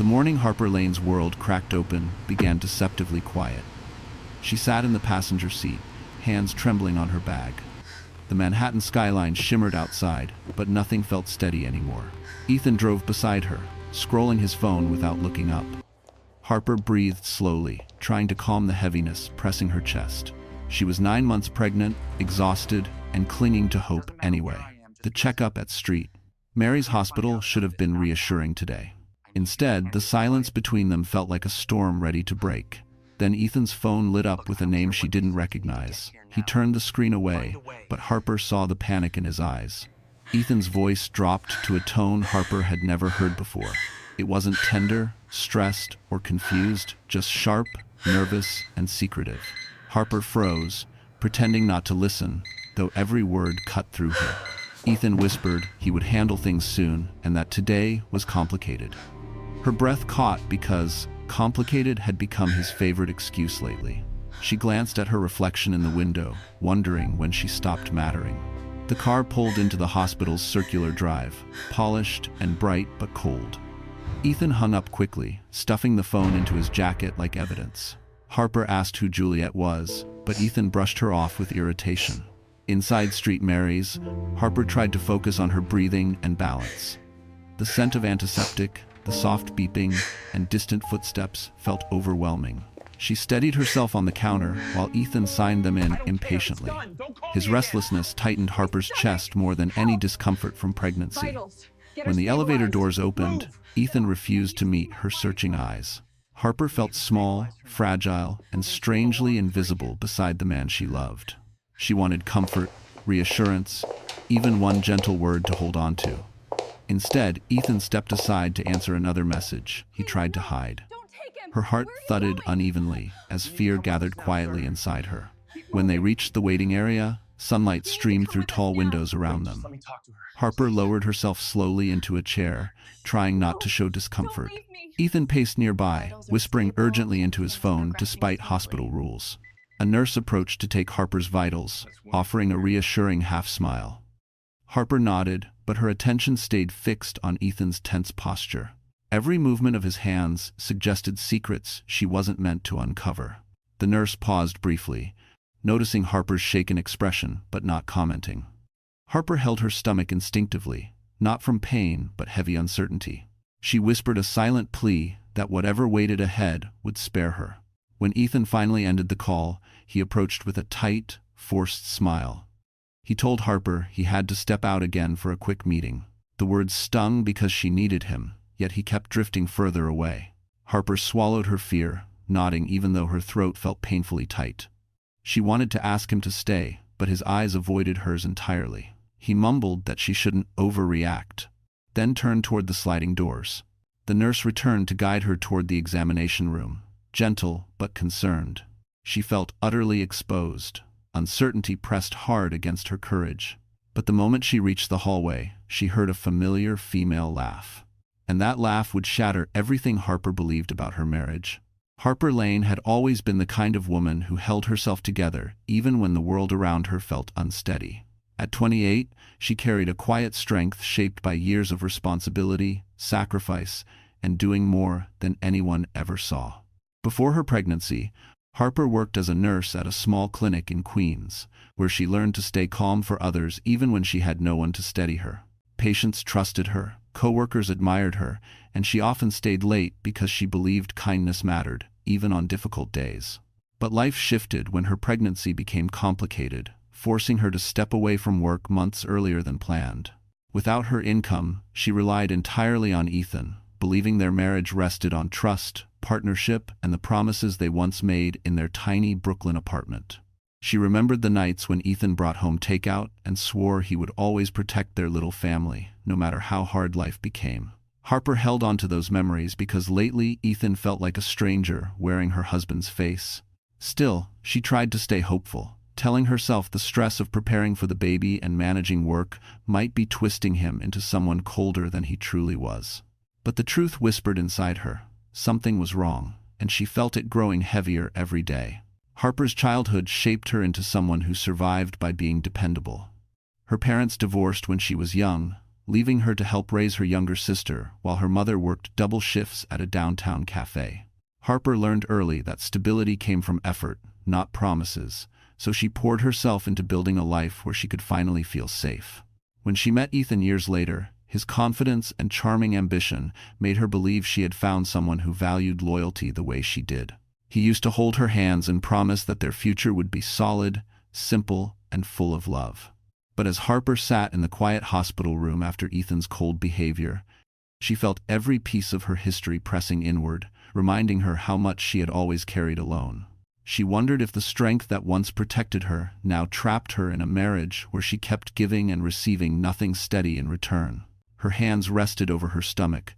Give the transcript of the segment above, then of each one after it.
The morning Harper Lane's world cracked open began deceptively quiet. She sat in the passenger seat, hands trembling on her bag. The Manhattan skyline shimmered outside, but nothing felt steady anymore. Ethan drove beside her, scrolling his phone without looking up. Harper breathed slowly, trying to calm the heaviness pressing her chest. She was 9 months pregnant, exhausted, and clinging to hope anyway. The checkup at Street Mary's hospital should have been reassuring today. Instead, the silence between them felt like a storm ready to break. Then Ethan's phone lit up with a name she didn't recognize. He turned the screen away, but Harper saw the panic in his eyes. Ethan's voice dropped to a tone Harper had never heard before. It wasn't tender, stressed, or confused, just sharp, nervous, and secretive. Harper froze, pretending not to listen, though every word cut through her. Ethan whispered he would handle things soon and that today was complicated. Her breath caught because complicated had become his favorite excuse lately. She glanced at her reflection in the window, wondering when she stopped mattering. The car pulled into the hospital's circular drive, polished and bright but cold. Ethan hung up quickly, stuffing the phone into his jacket like evidence. Harper asked who Juliet was, but Ethan brushed her off with irritation. Inside Street Mary's, Harper tried to focus on her breathing and balance. The scent of antiseptic, the soft beeping, and distant footsteps felt overwhelming. She steadied herself on the counter while Ethan signed them in impatiently. His restlessness tightened Harper's chest more than any discomfort from pregnancy. When the elevator doors opened, Ethan refused to meet her searching eyes. Harper felt small, fragile, and strangely invisible beside the man she loved. She wanted comfort, reassurance, even one gentle word to hold on to. Instead, Ethan stepped aside to answer another message he tried to hide. Her heart thudded unevenly as fear gathered quietly inside her. When they reached the waiting area, sunlight streamed through tall windows around them. Harper lowered herself slowly into a chair, trying not to show discomfort. Ethan paced nearby, whispering urgently into his phone despite hospital rules. A nurse approached to take Harper's vitals, offering a reassuring half-smile. Harper nodded, but her attention stayed fixed on Ethan's tense posture. Every movement of his hands suggested secrets she wasn't meant to uncover. The nurse paused briefly, noticing Harper's shaken expression but not commenting. Harper held her stomach instinctively, not from pain but heavy uncertainty. She whispered a silent plea that whatever waited ahead would spare her. When Ethan finally ended the call, he approached with a tight, forced smile. He told Harper he had to step out again for a quick meeting. The words stung because she needed him, yet he kept drifting further away. Harper swallowed her fear, nodding even though her throat felt painfully tight. She wanted to ask him to stay, but his eyes avoided hers entirely. He mumbled that she shouldn't overreact, then turned toward the sliding doors. The nurse returned to guide her toward the examination room, gentle but concerned. She felt utterly exposed. Uncertainty pressed hard against her courage. But the moment she reached the hallway, she heard a familiar female laugh. And that laugh would shatter everything Harper believed about her marriage. Harper Lane had always been the kind of woman who held herself together even when the world around her felt unsteady. At 28, she carried a quiet strength shaped by years of responsibility, sacrifice, and doing more than anyone ever saw. Before her pregnancy, Harper worked as a nurse at a small clinic in Queens, where she learned to stay calm for others even when she had no one to steady her. Patients trusted her, coworkers admired her, and she often stayed late because she believed kindness mattered, even on difficult days. But life shifted when her pregnancy became complicated, forcing her to step away from work months earlier than planned. Without her income, she relied entirely on Ethan, believing their marriage rested on trust, partnership, and the promises they once made in their tiny Brooklyn apartment. She remembered the nights when Ethan brought home takeout and swore he would always protect their little family, no matter how hard life became. Harper held on to those memories because lately Ethan felt like a stranger wearing her husband's face. Still, she tried to stay hopeful, telling herself the stress of preparing for the baby and managing work might be twisting him into someone colder than he truly was. But the truth whispered inside her. Something was wrong, and she felt it growing heavier every day. Harper's childhood shaped her into someone who survived by being dependable. Her parents divorced when she was young, leaving her to help raise her younger sister while her mother worked double shifts at a downtown cafe. Harper learned early that stability came from effort, not promises, so she poured herself into building a life where she could finally feel safe. When she met Ethan years later, his confidence and charming ambition made her believe she had found someone who valued loyalty the way she did. He used to hold her hands and promise that their future would be solid, simple, and full of love. But as Harper sat in the quiet hospital room after Ethan's cold behavior, she felt every piece of her history pressing inward, reminding her how much she had always carried alone. She wondered if the strength that once protected her now trapped her in a marriage where she kept giving and receiving nothing steady in return. Her hands rested over her stomach,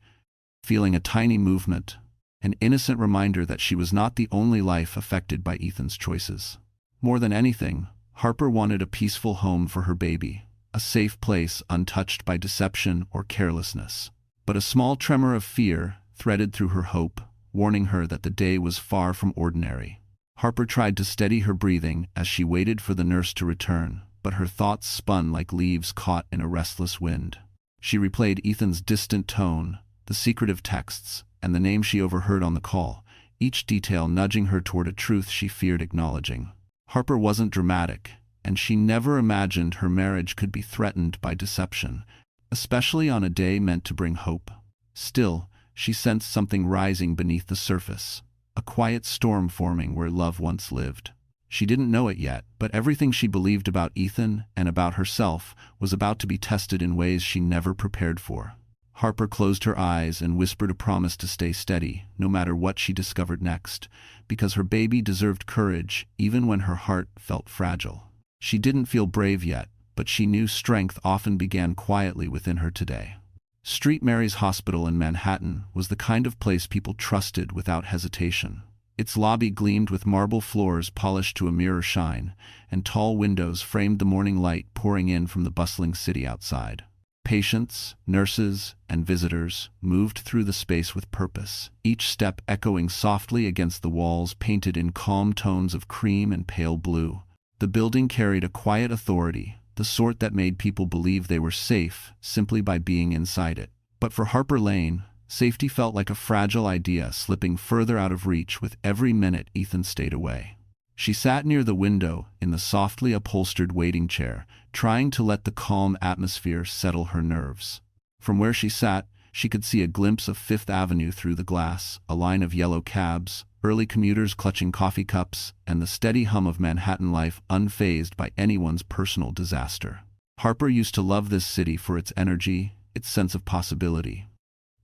feeling a tiny movement, an innocent reminder that she was not the only life affected by Ethan's choices. More than anything, Harper wanted a peaceful home for her baby, a safe place untouched by deception or carelessness. But a small tremor of fear threaded through her hope, warning her that the day was far from ordinary. Harper tried to steady her breathing as she waited for the nurse to return, but her thoughts spun like leaves caught in a restless wind. She replayed Ethan's distant tone, the secretive texts, and the name she overheard on the call, each detail nudging her toward a truth she feared acknowledging. Harper wasn't dramatic, and she never imagined her marriage could be threatened by deception, especially on a day meant to bring hope. Still, she sensed something rising beneath the surface, a quiet storm forming where love once lived. She didn't know it yet, but everything she believed about Ethan and about herself was about to be tested in ways she never prepared for. Harper closed her eyes and whispered a promise to stay steady, no matter what she discovered next, because her baby deserved courage even when her heart felt fragile. She didn't feel brave yet, but she knew strength often began quietly within her today. St. Mary's Hospital in Manhattan was the kind of place people trusted without hesitation. Its lobby gleamed with marble floors polished to a mirror shine, and tall windows framed the morning light pouring in from the bustling city outside. Patients, nurses, and visitors moved through the space with purpose, each step echoing softly against the walls painted in calm tones of cream and pale blue. The building carried a quiet authority, the sort that made people believe they were safe simply by being inside it. But for Harper Lane, safety felt like a fragile idea slipping further out of reach with every minute Ethan stayed away. She sat near the window in the softly upholstered waiting chair, trying to let the calm atmosphere settle her nerves. From where she sat, she could see a glimpse of Fifth Avenue through the glass, a line of yellow cabs, early commuters clutching coffee cups, and the steady hum of Manhattan life unfazed by anyone's personal disaster. Harper used to love this city for its energy, its sense of possibility.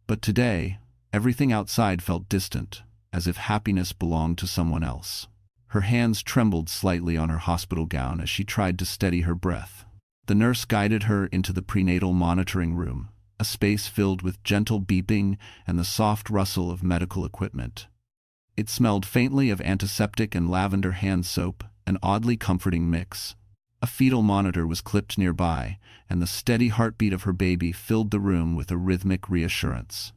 But today, everything outside felt distant, as if happiness belonged to someone else. Her hands trembled slightly on her hospital gown as she tried to steady her breath. The nurse guided her into the prenatal monitoring room, a space filled with gentle beeping and the soft rustle of medical equipment. It smelled faintly of antiseptic and lavender hand soap, an oddly comforting mix. A fetal monitor was clipped nearby, and the steady heartbeat of her baby filled the room with a rhythmic reassurance.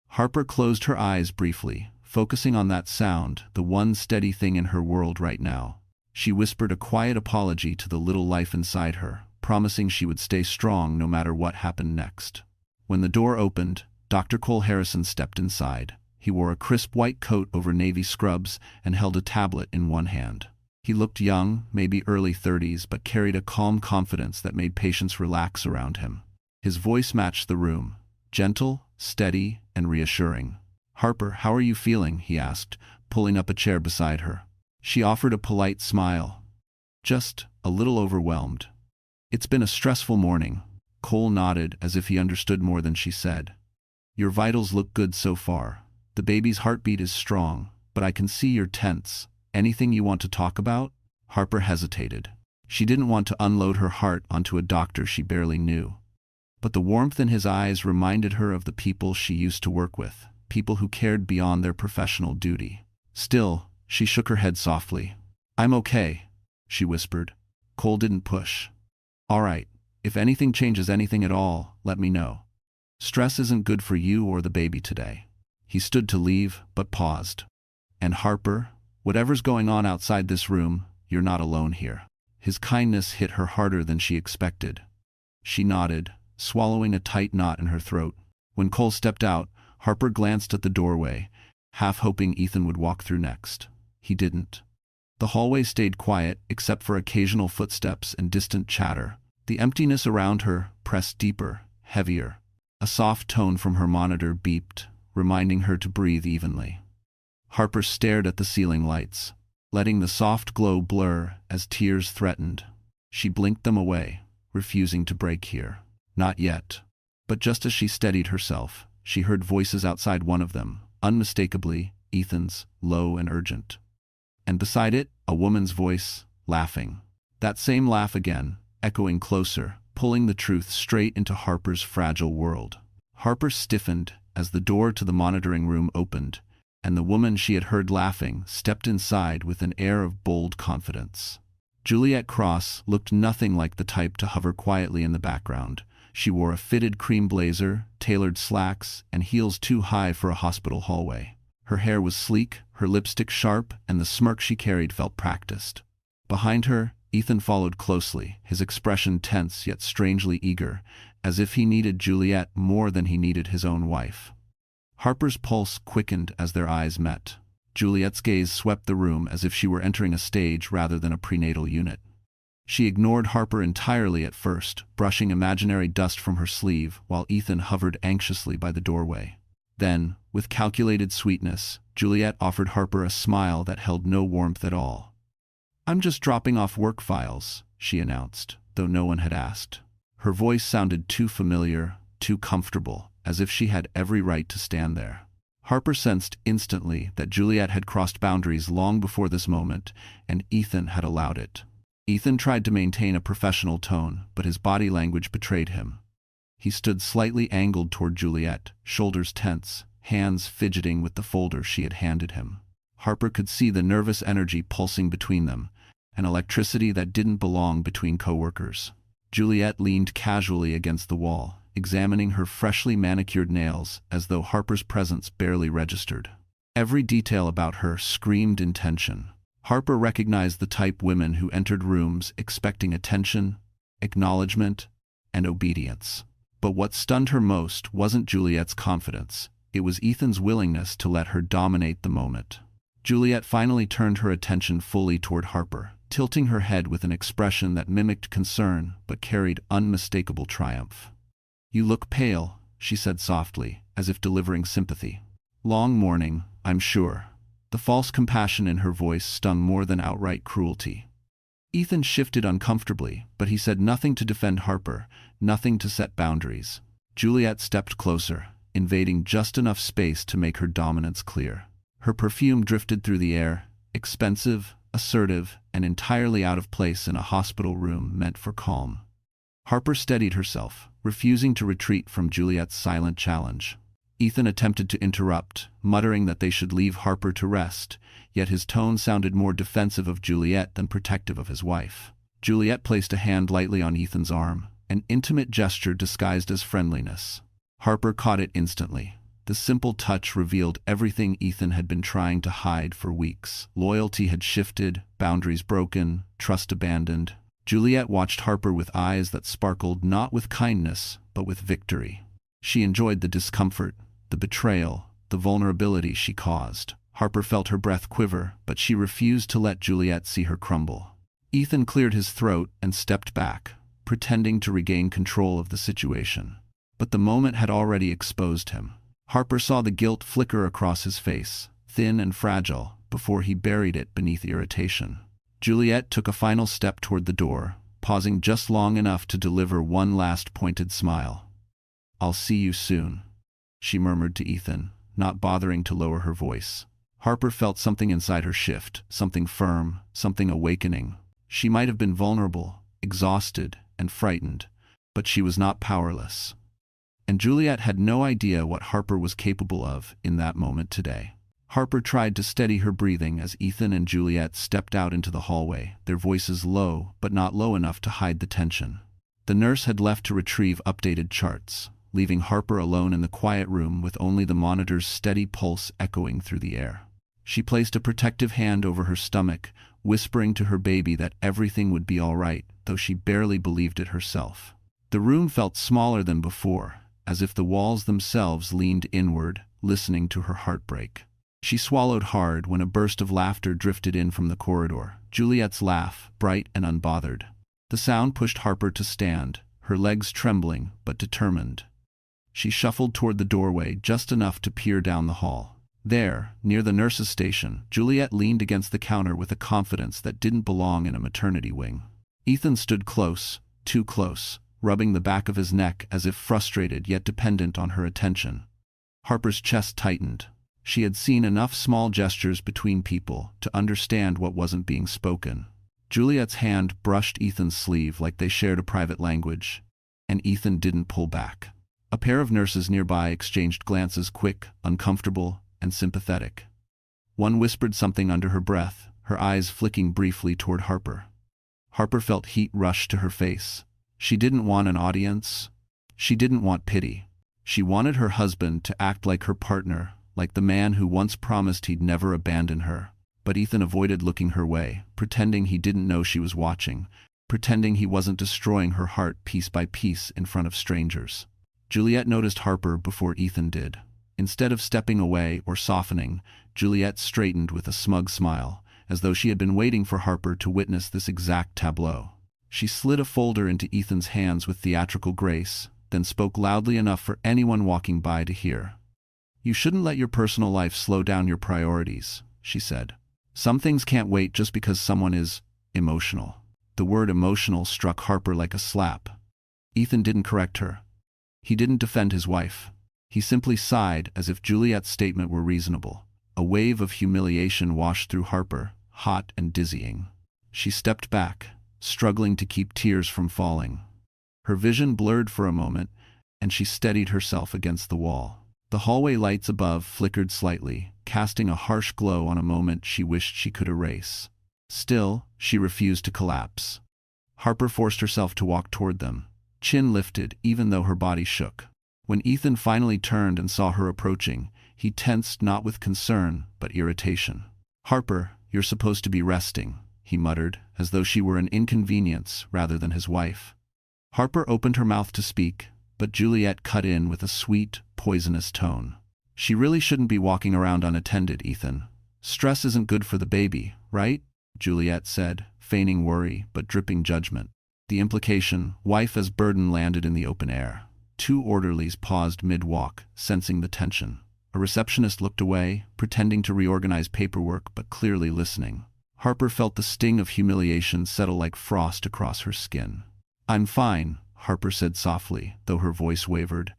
Harper closed her eyes briefly, focusing on that sound, the one steady thing in her world right now. She whispered a quiet apology to the little life inside her, promising she would stay strong no matter what happened next. When the door opened, Dr. Cole Harrison stepped inside. He wore a crisp white coat over navy scrubs and held a tablet in one hand. He looked young, maybe early 30s, but carried a calm confidence that made patients relax around him. His voice matched the room, gentle, steady, and reassuring. "Harper, how are you feeling?" he asked, pulling up a chair beside her. She offered a polite smile. "Just a little overwhelmed." "It's been a stressful morning." Cole nodded as if he understood more than she said. "Your vitals look good so far. The baby's heartbeat is strong, but I can see you're tense. Anything you want to talk about?" Harper hesitated. She didn't want to unload her heart onto a doctor she barely knew. But the warmth in his eyes reminded her of the people she used to work with, people who cared beyond their professional duty. Still, she shook her head softly. "I'm okay," she whispered. Cole didn't push. "All right, if anything changes anything at all, let me know. Stress isn't good for you or the baby today." He stood to leave, but paused. "And Harper, whatever's going on outside this room, you're not alone here." His kindness hit her harder than she expected. She nodded, swallowing a tight knot in her throat. When Cole stepped out, Harper glanced at the doorway, half hoping Ethan would walk through next. He didn't. The hallway stayed quiet, except for occasional footsteps and distant chatter. The emptiness around her pressed deeper, heavier. A soft tone from her monitor beeped, reminding her to breathe evenly. Harper stared at the ceiling lights, letting the soft glow blur as tears threatened. She blinked them away, refusing to break here. Not yet. But just as she steadied herself, she heard voices outside one of them, unmistakably Ethan's, low and urgent. And beside it, a woman's voice, laughing. That same laugh again, echoing closer, pulling the truth straight into Harper's fragile world. Harper stiffened as the door to the monitoring room opened, and the woman she had heard laughing stepped inside with an air of bold confidence. Juliet Cross looked nothing like the type to hover quietly in the background. She wore a fitted cream blazer, tailored slacks, and heels too high for a hospital hallway. Her hair was sleek, her lipstick sharp, and the smirk she carried felt practiced. Behind her, Ethan followed closely, his expression tense yet strangely eager, as if he needed Juliet more than he needed his own wife. Harper's pulse quickened as their eyes met. Juliet's gaze swept the room as if she were entering a stage rather than a prenatal unit. She ignored Harper entirely at first, brushing imaginary dust from her sleeve while Ethan hovered anxiously by the doorway. Then, with calculated sweetness, Juliet offered Harper a smile that held no warmth at all. "I'm just dropping off work files," she announced, though no one had asked. Her voice sounded too familiar, too comfortable, as if she had every right to stand there. Harper sensed instantly that Juliet had crossed boundaries long before this moment, and Ethan had allowed it. Ethan tried to maintain a professional tone, but his body language betrayed him. He stood slightly angled toward Juliet, shoulders tense, hands fidgeting with the folder she had handed him. Harper could see the nervous energy pulsing between them, an electricity that didn't belong between coworkers. Juliet leaned casually against the wall, examining her freshly manicured nails as though Harper's presence barely registered. Every detail about her screamed intention. Harper recognized the type women who entered rooms expecting attention, acknowledgement, and obedience. But what stunned her most wasn't Juliet's confidence. It was Ethan's willingness to let her dominate the moment. Juliet finally turned her attention fully toward Harper, tilting her head with an expression that mimicked concern but carried unmistakable triumph. "You look pale," she said softly, as if delivering sympathy. "Long mourning, I'm sure." The false compassion in her voice stung more than outright cruelty. Ethan shifted uncomfortably, but he said nothing to defend Harper, nothing to set boundaries. Juliet stepped closer, invading just enough space to make her dominance clear. Her perfume drifted through the air, expensive, assertive, and entirely out of place in a hospital room meant for calm. Harper steadied herself, refusing to retreat from Juliet's silent challenge. Ethan attempted to interrupt, muttering that they should leave Harper to rest, yet his tone sounded more defensive of Juliet than protective of his wife. Juliet placed a hand lightly on Ethan's arm, an intimate gesture disguised as friendliness. Harper caught it instantly. The simple touch revealed everything Ethan had been trying to hide for weeks. Loyalty had shifted, boundaries broken, trust abandoned. Juliet watched Harper with eyes that sparkled not with kindness, but with victory. She enjoyed the discomfort, the betrayal, the vulnerability she caused. Harper felt her breath quiver, but she refused to let Juliet see her crumble. Ethan cleared his throat and stepped back, pretending to regain control of the situation. But the moment had already exposed him. Harper saw the guilt flicker across his face, thin and fragile, before he buried it beneath irritation. Juliet took a final step toward the door, pausing just long enough to deliver one last pointed smile. "I'll see you soon," she murmured to Ethan, not bothering to lower her voice. Harper felt something inside her shift, something firm, something awakening. She might have been vulnerable, exhausted, and frightened, but she was not powerless. And Juliet had no idea what Harper was capable of in that moment today. Harper tried to steady her breathing as Ethan and Juliet stepped out into the hallway, their voices low, but not low enough to hide the tension. The nurse had left to retrieve updated charts, leaving Harper alone in the quiet room with only the monitor's steady pulse echoing through the air. She placed a protective hand over her stomach, whispering to her baby that everything would be all right, though she barely believed it herself. The room felt smaller than before, as if the walls themselves leaned inward, listening to her heartbreak. She swallowed hard when a burst of laughter drifted in from the corridor. Juliet's laugh, bright and unbothered. The sound pushed Harper to stand, her legs trembling but determined. She shuffled toward the doorway just enough to peer down the hall. There, near the nurse's station, Juliet leaned against the counter with a confidence that didn't belong in a maternity wing. Ethan stood close, too close, rubbing the back of his neck as if frustrated yet dependent on her attention. Harper's chest tightened. She had seen enough small gestures between people to understand what wasn't being spoken. Juliet's hand brushed Ethan's sleeve like they shared a private language, and Ethan didn't pull back. A pair of nurses nearby exchanged glances, quick, uncomfortable, and sympathetic. One whispered something under her breath, her eyes flicking briefly toward Harper. Harper felt heat rush to her face. She didn't want an audience. She didn't want pity. She wanted her husband to act like her partner, like the man who once promised he'd never abandon her. But Ethan avoided looking her way, pretending he didn't know she was watching, pretending he wasn't destroying her heart piece by piece in front of strangers. Juliet noticed Harper before Ethan did. Instead of stepping away or softening, Juliet straightened with a smug smile, as though she had been waiting for Harper to witness this exact tableau. She slid a folder into Ethan's hands with theatrical grace, then spoke loudly enough for anyone walking by to hear. "You shouldn't let your personal life slow down your priorities," she said. "Some things can't wait just because someone is emotional." The word emotional struck Harper like a slap. Ethan didn't correct her. He didn't defend his wife. He simply sighed as if Juliet's statement were reasonable. A wave of humiliation washed through Harper, hot and dizzying. She stepped back, struggling to keep tears from falling. Her vision blurred for a moment, and she steadied herself against the wall. The hallway lights above flickered slightly, casting a harsh glow on a moment she wished she could erase. Still, she refused to collapse. Harper forced herself to walk toward them, chin lifted even though her body shook. When Ethan finally turned and saw her approaching, he tensed not with concern, but irritation. "Harper, you're supposed to be resting," he muttered, as though she were an inconvenience rather than his wife. Harper opened her mouth to speak, but Juliet cut in with a sweet, poisonous tone. "She really shouldn't be walking around unattended, Ethan. Stress isn't good for the baby, right?" Juliet said, feigning worry but dripping judgment. The implication, wife as burden, landed in the open air. Two orderlies paused mid-walk, sensing the tension. A receptionist looked away, pretending to reorganize paperwork but clearly listening. Harper felt the sting of humiliation settle like frost across her skin. "I'm fine," Harper said softly, though her voice wavered.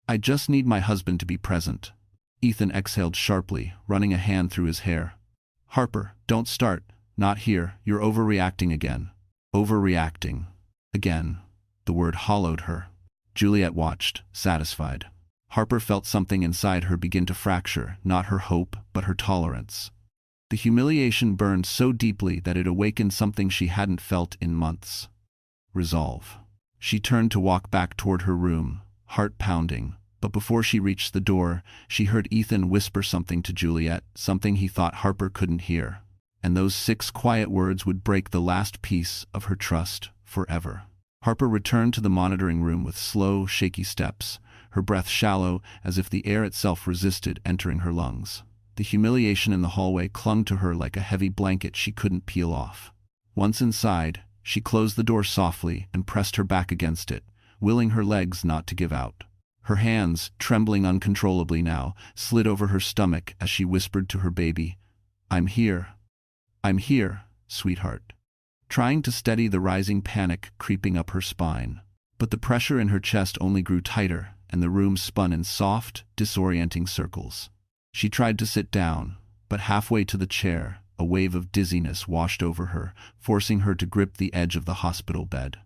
"I just need my husband to be present." Ethan exhaled sharply, running a hand through his hair. "Harper, don't start. Not here. You're overreacting again." Overreacting. Again. The word hollowed her. Juliet watched, satisfied. Harper felt something inside her begin to fracture, not her hope, but her tolerance. The humiliation burned so deeply that it awakened something she hadn't felt in months. Resolve. She turned to walk back toward her room, heart pounding, but before she reached the door, she heard Ethan whisper something to Juliet, something he thought Harper couldn't hear. And those 6 quiet words would break the last piece of her trust forever. Harper returned to the monitoring room with slow, shaky steps, her breath shallow as if the air itself resisted entering her lungs. The humiliation in the hallway clung to her like a heavy blanket she couldn't peel off. Once inside, she closed the door softly and pressed her back against it, willing her legs not to give out. Her hands, trembling uncontrollably now, slid over her stomach as she whispered to her baby, "I'm here. I'm here, sweetheart," trying to steady the rising panic creeping up her spine. But the pressure in her chest only grew tighter, and the room spun in soft, disorienting circles. She tried to sit down, but halfway to the chair, a wave of dizziness washed over her, forcing her to grip the edge of the hospital bed.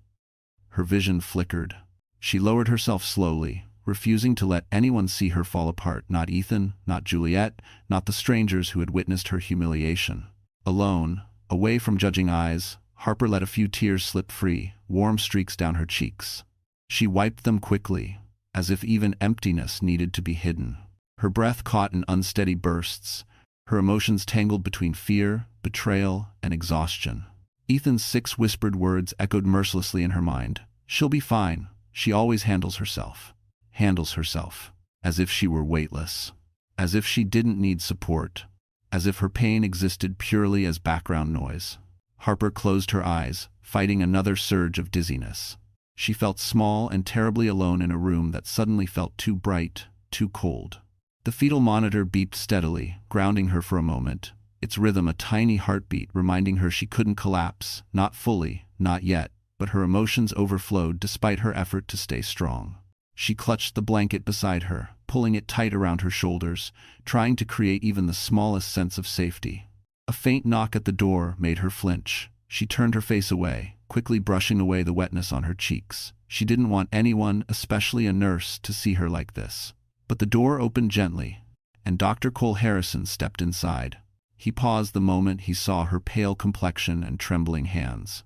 Her vision flickered. She lowered herself slowly, refusing to let anyone see her fall apart, not Ethan, not Juliet, not the strangers who had witnessed her humiliation. Alone, away from judging eyes, Harper let a few tears slip free, warm streaks down her cheeks. She wiped them quickly, as if even emptiness needed to be hidden. Her breath caught in unsteady bursts, her emotions tangled between fear, betrayal, and exhaustion. Ethan's 6 whispered words echoed mercilessly in her mind. "She'll be fine. She always handles herself. Handles herself. As if she were weightless. As if she didn't need support. As if her pain existed purely as background noise. Harper closed her eyes, fighting another surge of dizziness. She felt small and terribly alone in a room that suddenly felt too bright, too cold. The fetal monitor beeped steadily, grounding her for a moment, its rhythm a tiny heartbeat reminding her she couldn't collapse, not fully, not yet, but her emotions overflowed despite her effort to stay strong. She clutched the blanket beside her, pulling it tight around her shoulders, trying to create even the smallest sense of safety. A faint knock at the door made her flinch. She turned her face away, quickly brushing away the wetness on her cheeks. She didn't want anyone, especially a nurse, to see her like this. But the door opened gently, and Dr. Cole Harrison stepped inside. He paused the moment he saw her pale complexion and trembling hands.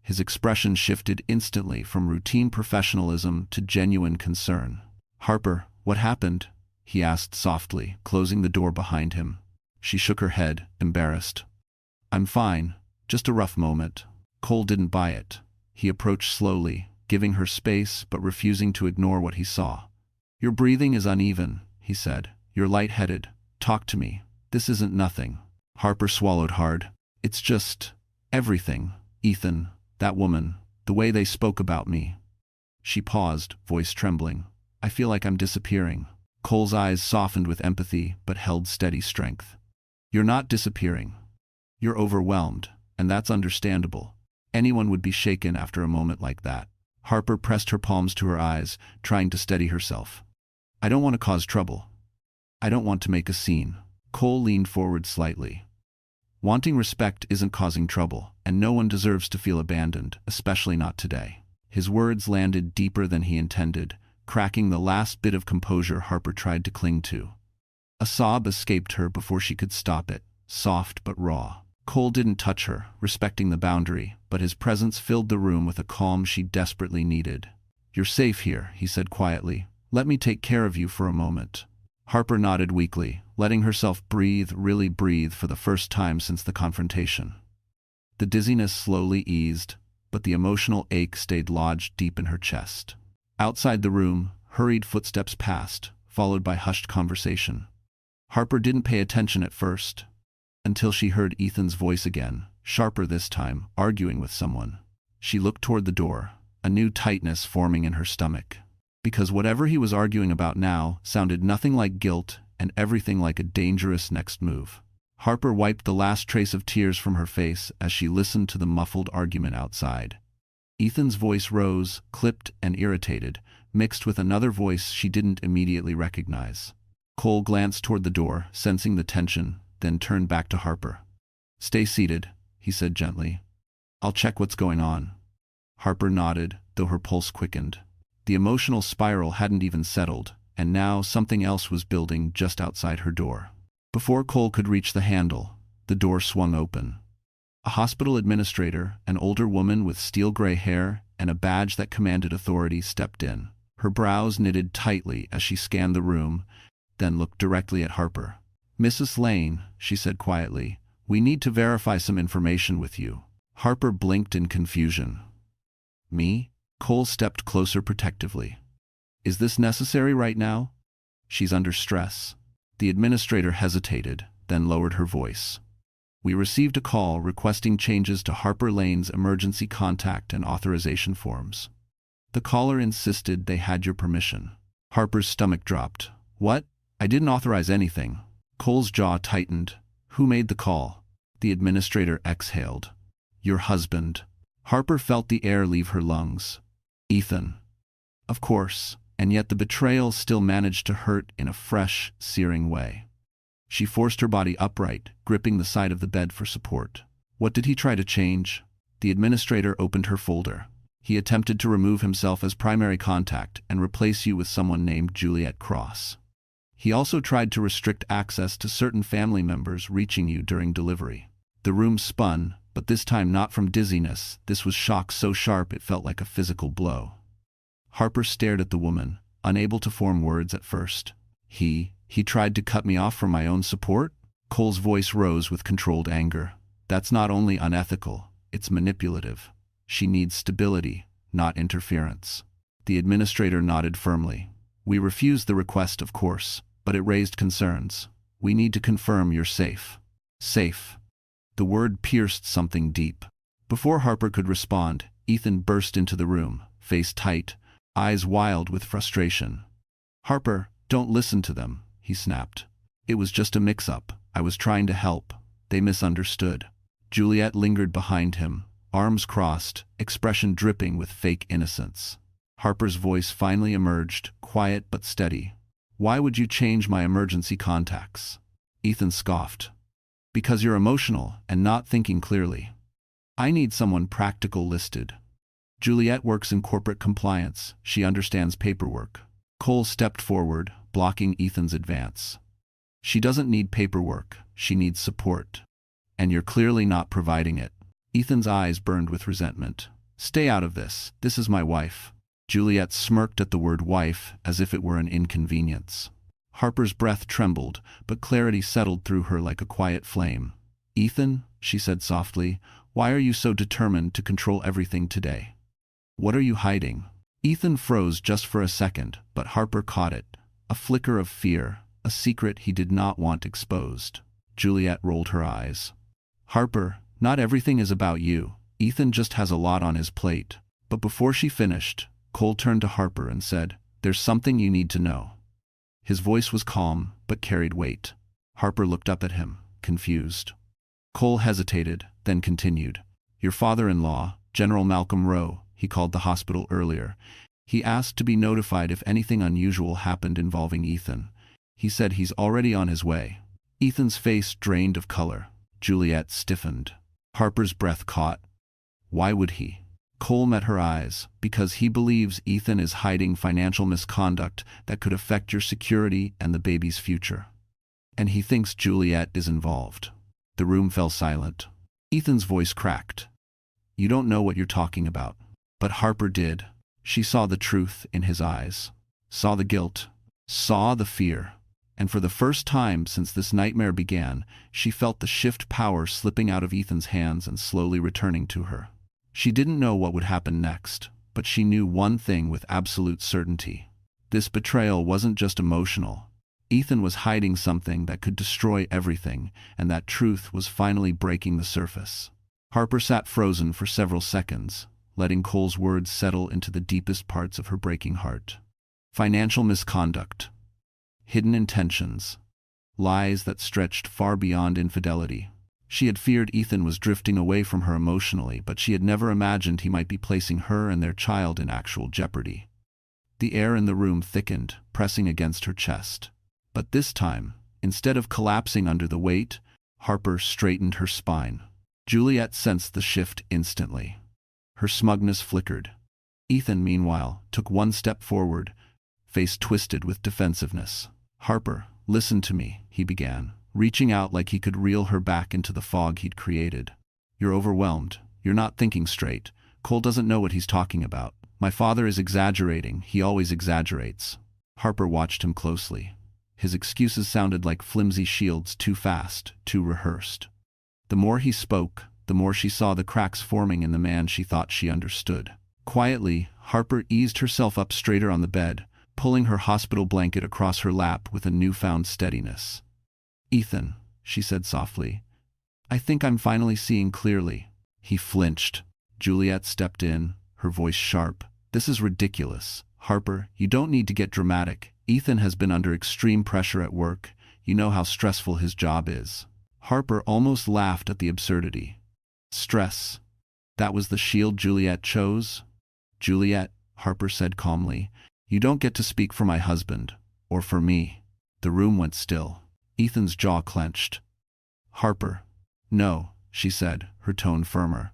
His expression shifted instantly from routine professionalism to genuine concern. "Harper, what happened?" he asked softly, closing the door behind him. She shook her head, embarrassed. "I'm fine. Just a rough moment." Cole didn't buy it. He approached slowly, giving her space but refusing to ignore what he saw. "Your breathing is uneven," he said. "You're lightheaded. Talk to me. This isn't nothing." Harper swallowed hard. "It's just everything. Ethan, that woman, the way they spoke about me." She paused, voice trembling. "I feel like I'm disappearing." Cole's eyes softened with empathy but held steady strength. "You're not disappearing. You're overwhelmed, and that's understandable. Anyone would be shaken after a moment like that." Harper pressed her palms to her eyes, trying to steady herself. "I don't want to cause trouble. I don't want to make a scene." Cole leaned forward slightly. "Wanting respect isn't causing trouble, and no one deserves to feel abandoned, especially not today." His words landed deeper than he intended, cracking the last bit of composure Harper tried to cling to. A sob escaped her before she could stop it, soft but raw. Cole didn't touch her, respecting the boundary, but his presence filled the room with a calm she desperately needed. "You're safe here," he said quietly. "Let me take care of you for a moment." Harper nodded weakly, letting herself breathe, really breathe for the first time since the confrontation. The dizziness slowly eased, but the emotional ache stayed lodged deep in her chest. Outside the room, hurried footsteps passed, followed by hushed conversation. Harper didn't pay attention at first, until she heard Ethan's voice again, sharper this time, arguing with someone. She looked toward the door, a new tightness forming in her stomach. Because whatever he was arguing about now sounded nothing like guilt and everything like a dangerous next move. Harper wiped the last trace of tears from her face as she listened to the muffled argument outside. Ethan's voice rose, clipped and irritated, mixed with another voice she didn't immediately recognize. Cole glanced toward the door, sensing the tension, then turned back to Harper. "Stay seated," he said gently. "I'll check what's going on." Harper nodded, though her pulse quickened. The emotional spiral hadn't even settled, and now something else was building just outside her door. Before Cole could reach the handle, the door swung open. A hospital administrator, an older woman with steel-gray hair and a badge that commanded authority, stepped in. Her brows knitted tightly as she scanned the room, then looked directly at Harper. "Mrs. Lane," she said quietly, "we need to verify some information with you." Harper blinked in confusion. "Me?" Cole stepped closer protectively. "Is this necessary right now?" "She's under stress." The administrator hesitated, then lowered her voice. "We received a call requesting changes to Harper Lane's emergency contact and authorization forms. The caller insisted they had your permission." Harper's stomach dropped. "What? I didn't authorize anything." Cole's jaw tightened. "Who made the call?" The administrator exhaled. "Your husband." Harper felt the air leave her lungs. "Ethan." Of course, and yet the betrayal still managed to hurt in a fresh, searing way. She forced her body upright, gripping the side of the bed for support. "What did he try to change?" The administrator opened her folder. "He attempted to remove himself as primary contact and replace you with someone named Juliet Cross. He also tried to restrict access to certain family members reaching you during delivery." The room spun, but this time not from dizziness. This was shock so sharp it felt like a physical blow. Harper stared at the woman, unable to form words at first. He tried to cut me off from my own support?" Cole's voice rose with controlled anger. "That's not only unethical, it's manipulative. She needs stability, not interference." The administrator nodded firmly. We refused the request, of course, but it raised concerns. We need to confirm you're safe. Safe. The word pierced something deep. Before Harper could respond, Ethan burst into the room, face tight, eyes wild with frustration. "Harper, don't listen to them," he snapped. "It was just a mix-up. I was trying to help. They misunderstood." Juliet lingered behind him, arms crossed, expression dripping with fake innocence. Harper's voice finally emerged, quiet but steady. "Why would you change my emergency contacts?" Ethan scoffed. "Because you're emotional and not thinking clearly. I need someone practical listed." Juliet works in corporate compliance. She understands paperwork. Cole stepped forward, blocking Ethan's advance. "She doesn't need paperwork. She needs support. And you're clearly not providing it." Ethan's eyes burned with resentment. "Stay out of this. This is my wife." Juliet smirked at the word wife as if it were an inconvenience. Harper's breath trembled, but clarity settled through her like a quiet flame. "Ethan," she said softly, "why are you so determined to control everything today? What are you hiding?" Ethan froze just for a second, but Harper caught it. A flicker of fear, a secret he did not want exposed. Juliet rolled her eyes. "Harper, not everything is about you. Ethan just has a lot on his plate." But before she finished, Cole turned to Harper and said, "There's something you need to know." His voice was calm, but carried weight. Harper looked up at him, confused. Cole hesitated, then continued. "Your father-in-law, General Malcolm Rowe, he called the hospital earlier. He asked to be notified if anything unusual happened involving Ethan. He said he's already on his way." Ethan's face drained of color. Juliet stiffened. Harper's breath caught. Why would he? Cole met her eyes. "Because he believes Ethan is hiding financial misconduct that could affect your security and the baby's future. And he thinks Juliet is involved." The room fell silent. Ethan's voice cracked. "You don't know what you're talking about." But Harper did. She saw the truth in his eyes. Saw the guilt. Saw the fear. And for the first time since this nightmare began, she felt the shift power slipping out of Ethan's hands and slowly returning to her. She didn't know what would happen next, but she knew one thing with absolute certainty. This betrayal wasn't just emotional. Ethan was hiding something that could destroy everything, and that truth was finally breaking the surface. Harper sat frozen for several seconds, letting Cole's words settle into the deepest parts of her breaking heart. Financial misconduct. Hidden intentions. Lies that stretched far beyond infidelity. She had feared Ethan was drifting away from her emotionally, but she had never imagined he might be placing her and their child in actual jeopardy. The air in the room thickened, pressing against her chest. But this time, instead of collapsing under the weight, Harper straightened her spine. Juliet sensed the shift instantly. Her smugness flickered. Ethan, meanwhile, took one step forward, face twisted with defensiveness. "Harper, listen to me," he began, reaching out like he could reel her back into the fog he'd created. "You're overwhelmed. You're not thinking straight. Cole doesn't know what he's talking about. My father is exaggerating. He always exaggerates." Harper watched him closely. His excuses sounded like flimsy shields, too fast, too rehearsed. The more he spoke, the more she saw the cracks forming in the man she thought she understood. Quietly, Harper eased herself up straighter on the bed, pulling her hospital blanket across her lap with a newfound steadiness. "Ethan," she said softly, "I think I'm finally seeing clearly." He flinched. Juliet stepped in, her voice sharp. "This is ridiculous. Harper, you don't need to get dramatic. Ethan has been under extreme pressure at work. You know how stressful his job is." Harper almost laughed at the absurdity. Stress. That was the shield Juliet chose? "Juliet," Harper said calmly, "you don't get to speak for my husband, or for me." The room went still. Ethan's jaw clenched. "Harper." "No," she said, her tone firmer.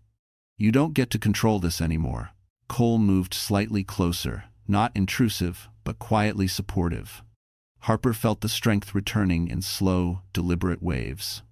"You don't get to control this anymore." Cole moved slightly closer, not intrusive, but quietly supportive. Harper felt the strength returning in slow, deliberate waves.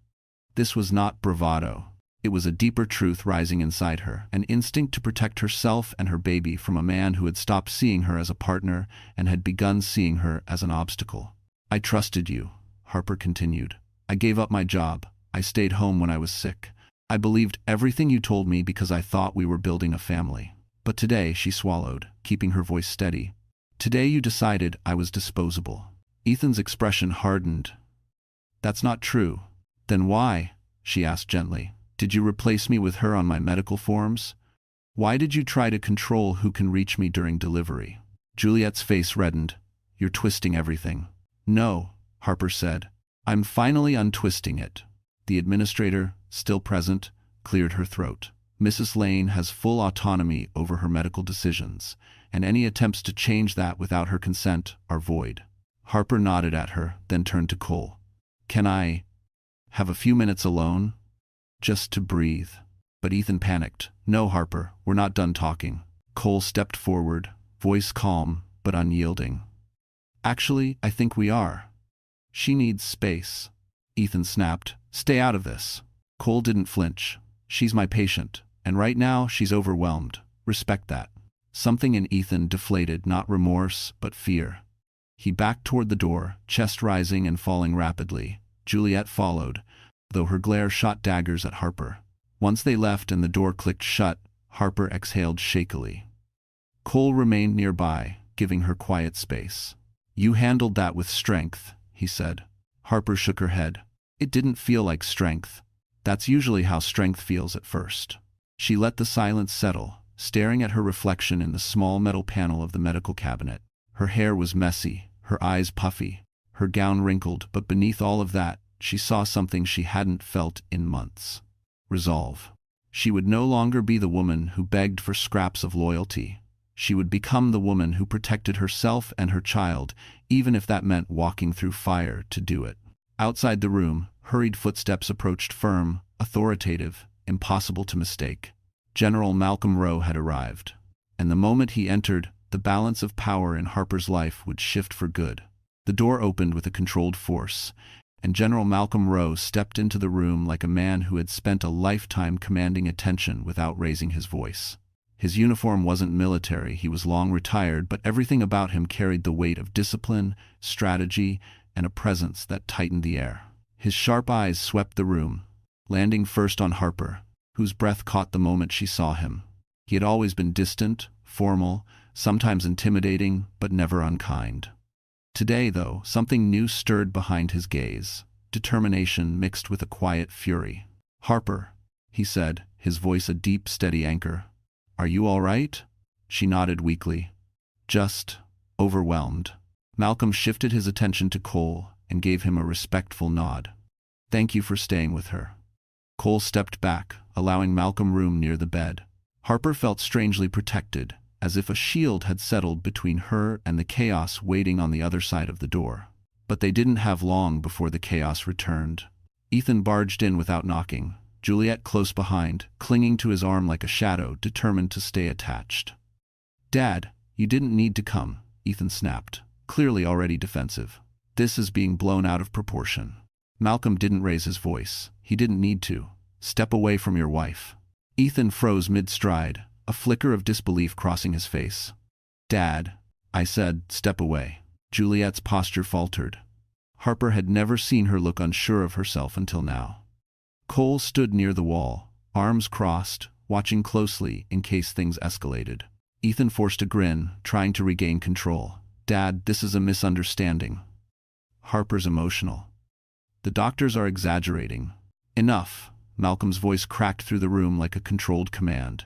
This was not bravado. It was a deeper truth rising inside her, an instinct to protect herself and her baby from a man who had stopped seeing her as a partner and had begun seeing her as an obstacle. "I trusted you," Harper continued. "I gave up my job. I stayed home when I was sick. I believed everything you told me because I thought we were building a family. But today, she swallowed, keeping her voice steady. Today you decided I was disposable. Ethan's expression hardened. That's not true. Then why, she asked gently, did you replace me with her on my medical forms? Why did you try to control who can reach me during delivery? Juliet's face reddened. You're twisting everything. No, Harper said. I'm finally untwisting it. The administrator, still present, cleared her throat. Mrs. Lane has full autonomy over her medical decisions, and any attempts to change that without her consent are void. Harper nodded at her, then turned to Cole. Can I have a few minutes alone? Just to breathe. But Ethan panicked. No, Harper, we're not done talking. Cole stepped forward, voice calm but unyielding. Actually, I think we are. She needs space. Ethan snapped. Stay out of this. Cole didn't flinch. She's my patient, and right now she's overwhelmed. Respect that. Something in Ethan deflated, not remorse, but fear. He backed toward the door, chest rising and falling rapidly. Juliet followed, though her glare shot daggers at Harper. Once they left and the door clicked shut, Harper exhaled shakily. Cole remained nearby, giving her quiet space. You handled that with strength, he said. Harper shook her head. It didn't feel like strength. That's usually how strength feels at first. She let the silence settle, staring at her reflection in the small metal panel of the medical cabinet. Her hair was messy, her eyes puffy, her gown wrinkled, but beneath all of that, she saw something she hadn't felt in months. Resolve. She would no longer be the woman who begged for scraps of loyalty. She would become the woman who protected herself and her child, even if that meant walking through fire to do it. Outside the room, hurried footsteps approached, firm, authoritative, impossible to mistake. General Malcolm Rowe had arrived, and the moment he entered, the balance of power in Harper's life would shift for good. The door opened with a controlled force, and General Malcolm Rowe stepped into the room like a man who had spent a lifetime commanding attention without raising his voice. His uniform wasn't military, he was long retired, but everything about him carried the weight of discipline, strategy, and a presence that tightened the air. His sharp eyes swept the room, landing first on Harper, whose breath caught the moment she saw him. He had always been distant, formal, sometimes intimidating, but never unkind. Today, though, something new stirred behind his gaze, determination mixed with a quiet fury. Harper, he said, his voice a deep, steady anchor. Are you all right? She nodded weakly. Just overwhelmed. Malcolm shifted his attention to Cole and gave him a respectful nod. Thank you for staying with her. Cole stepped back, allowing Malcolm room near the bed. Harper felt strangely protected, as if a shield had settled between her and the chaos waiting on the other side of the door. But they didn't have long before the chaos returned. Ethan barged in without knocking, Juliet close behind, clinging to his arm like a shadow, determined to stay attached. Dad, you didn't need to come, Ethan snapped, clearly already defensive. This is being blown out of proportion. Malcolm didn't raise his voice. He didn't need to. Step away from your wife. Ethan froze mid-stride, a flicker of disbelief crossing his face. Dad, I said, step away. Juliet's posture faltered. Harper had never seen her look unsure of herself until now. Cole stood near the wall, arms crossed, watching closely in case things escalated. Ethan forced a grin, trying to regain control. Dad, this is a misunderstanding. Harper's emotional. The doctors are exaggerating. Enough. Malcolm's voice cracked through the room like a controlled command.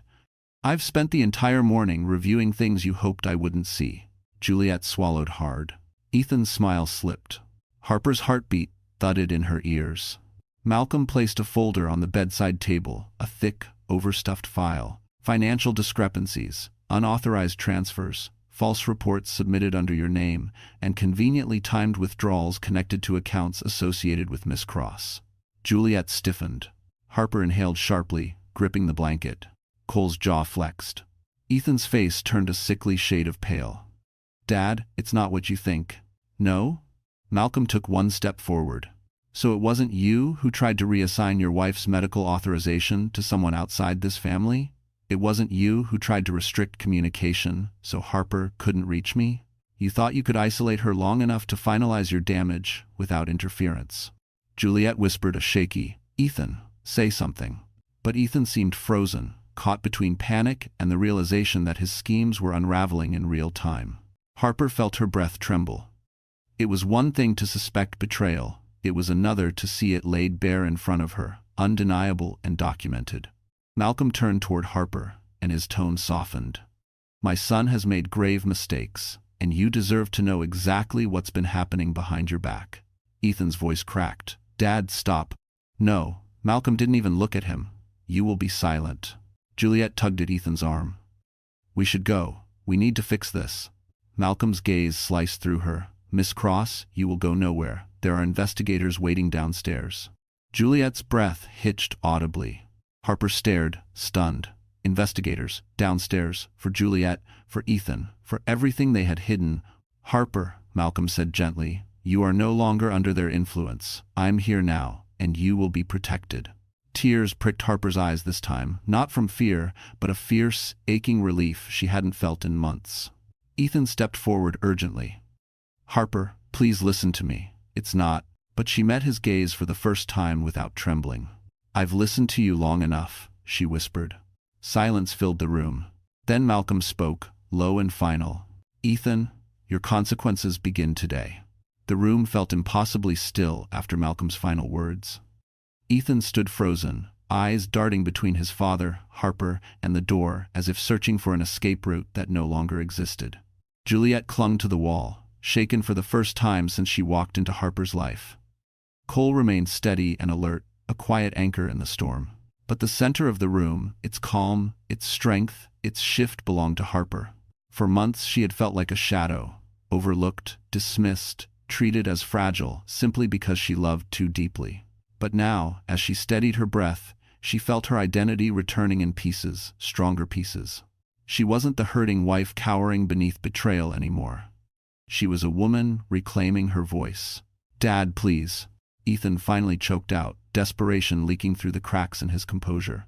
I've spent the entire morning reviewing things you hoped I wouldn't see. Juliet swallowed hard. Ethan's smile slipped. Harper's heartbeat thudded in her ears. Malcolm placed a folder on the bedside table, a thick, overstuffed file. Financial discrepancies, unauthorized transfers, false reports submitted under your name, and conveniently timed withdrawals connected to accounts associated with Miss Cross. Juliet stiffened. Harper inhaled sharply, gripping the blanket. Cole's jaw flexed. Ethan's face turned a sickly shade of pale. Dad, it's not what you think. No? Malcolm took one step forward. So it wasn't you who tried to reassign your wife's medical authorization to someone outside this family? It wasn't you who tried to restrict communication so Harper couldn't reach me? You thought you could isolate her long enough to finalize your damage without interference. Juliet whispered a shaky, Ethan, say something. But Ethan seemed frozen, caught between panic and the realization that his schemes were unraveling in real time. Harper felt her breath tremble. It was one thing to suspect betrayal, it was another to see it laid bare in front of her, undeniable and documented. Malcolm turned toward Harper, and his tone softened. "My son has made grave mistakes, and you deserve to know exactly what's been happening behind your back." Ethan's voice cracked. "Dad, stop." "No." Malcolm didn't even look at him. "You will be silent." Juliet tugged at Ethan's arm. "We should go. We need to fix this." Malcolm's gaze sliced through her. "Miss Cross, you will go nowhere. There are investigators waiting downstairs." Juliet's breath hitched audibly. Harper stared, stunned. Investigators, downstairs, for Juliet, for Ethan, for everything they had hidden. "Harper," Malcolm said gently, "you are no longer under their influence. I'm here now, and you will be protected." Tears pricked Harper's eyes this time, not from fear, but a fierce, aching relief she hadn't felt in months. Ethan stepped forward urgently. "Harper, please listen to me. It's not—" But she met his gaze for the first time without trembling. "I've listened to you long enough," she whispered. Silence filled the room. Then Malcolm spoke, low and final. "Ethan, your consequences begin today." The room felt impossibly still after Malcolm's final words. Ethan stood frozen, eyes darting between his father, Harper, and the door, as if searching for an escape route that no longer existed. Juliet clung to the wall, shaken for the first time since she walked into Harper's life. Cole remained steady and alert, a quiet anchor in the storm. But the center of the room, its calm, its strength, its shift belonged to Harper. For months she had felt like a shadow, overlooked, dismissed, treated as fragile simply because she loved too deeply. But now, as she steadied her breath, she felt her identity returning in pieces, stronger pieces. She wasn't the hurting wife cowering beneath betrayal anymore. She was a woman reclaiming her voice. "Dad, please." Ethan finally choked out, desperation leaking through the cracks in his composure.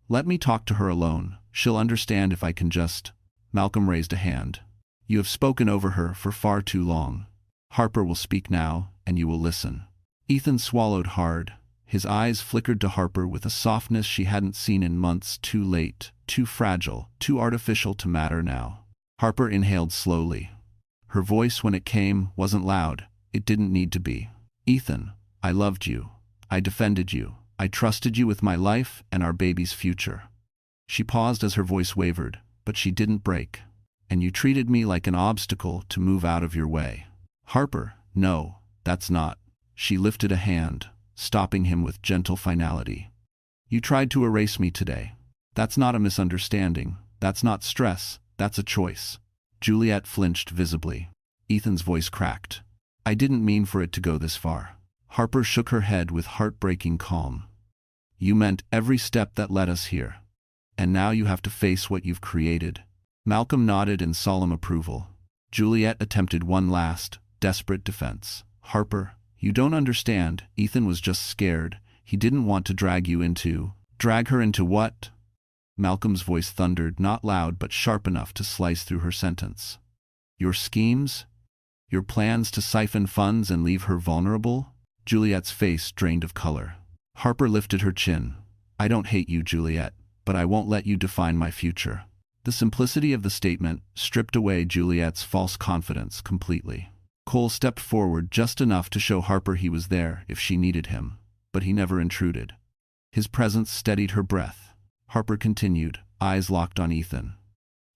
"Let me talk to her alone. She'll understand if I can just—" Malcolm raised a hand. "You have spoken over her for far too long. Harper will speak now, and you will listen." Ethan swallowed hard. His eyes flickered to Harper with a softness she hadn't seen in months. Too late, too fragile, too artificial to matter now. Harper inhaled slowly. Her voice, when it came, wasn't loud. It didn't need to be. "Ethan, I loved you. I defended you. I trusted you with my life and our baby's future." She paused as her voice wavered, but she didn't break. "And you treated me like an obstacle to move out of your way." "Harper, no, that's not." She lifted a hand, stopping him with gentle finality. "You tried to erase me today. That's not a misunderstanding. That's not stress. That's a choice." Juliet flinched visibly. Ethan's voice cracked. "I didn't mean for it to go this far." Harper shook her head with heartbreaking calm. "You meant every step that led us here. And now you have to face what you've created." Malcolm nodded in solemn approval. Juliet attempted one last, desperate defense. "Harper, you don't understand. Ethan was just scared. He didn't want to drag you into—" "Drag her into what?" Malcolm's voice thundered, not loud but sharp enough to slice through her sentence. "Your schemes? Your plans to siphon funds and leave her vulnerable?" Juliet's face drained of color. Harper lifted her chin. "I don't hate you, Juliet, but I won't let you define my future." The simplicity of the statement stripped away Juliet's false confidence completely. Cole stepped forward just enough to show Harper he was there if she needed him, but he never intruded. His presence steadied her breath. Harper continued, eyes locked on Ethan.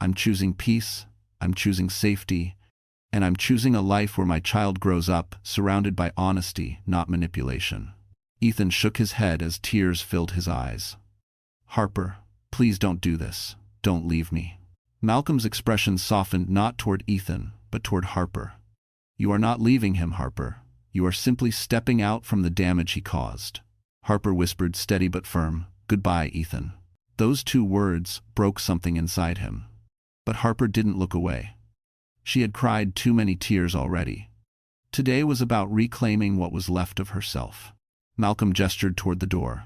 "I'm choosing peace, I'm choosing safety, and I'm choosing a life where my child grows up, surrounded by honesty, not manipulation." Ethan shook his head as tears filled his eyes. "Harper, please don't do this. Don't leave me." Malcolm's expression softened not toward Ethan, but toward Harper. "You are not leaving him, Harper. You are simply stepping out from the damage he caused." Harper whispered, steady but firm, "Goodbye, Ethan." Those two words broke something inside him. But Harper didn't look away. She had cried too many tears already. Today was about reclaiming what was left of herself. Malcolm gestured toward the door.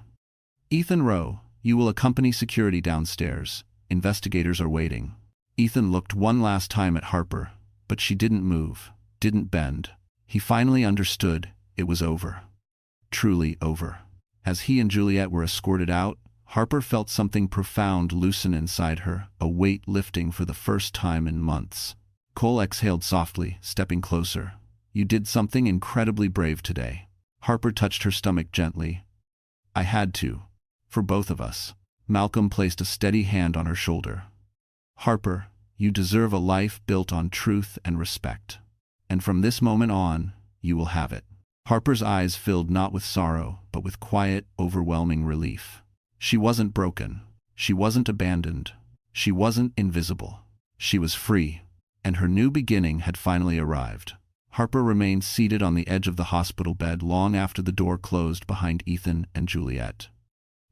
"Ethan Rowe, you will accompany security downstairs. Investigators are waiting." Ethan looked one last time at Harper, but she didn't move, didn't bend. He finally understood. It was over. Truly over. As he and Juliet were escorted out, Harper felt something profound loosen inside her, a weight lifting for the first time in months. Cole exhaled softly, stepping closer. You did something incredibly brave today. Harper touched her stomach gently. I had to. For both of us. Malcolm placed a steady hand on her shoulder. Harper, you deserve a life built on truth and respect. And from this moment on, you will have it. Harper's eyes filled not with sorrow, but with quiet, overwhelming relief. She wasn't broken. She wasn't abandoned. She wasn't invisible. She was free. And her new beginning had finally arrived. Harper remained seated on the edge of the hospital bed long after the door closed behind Ethan and Juliet.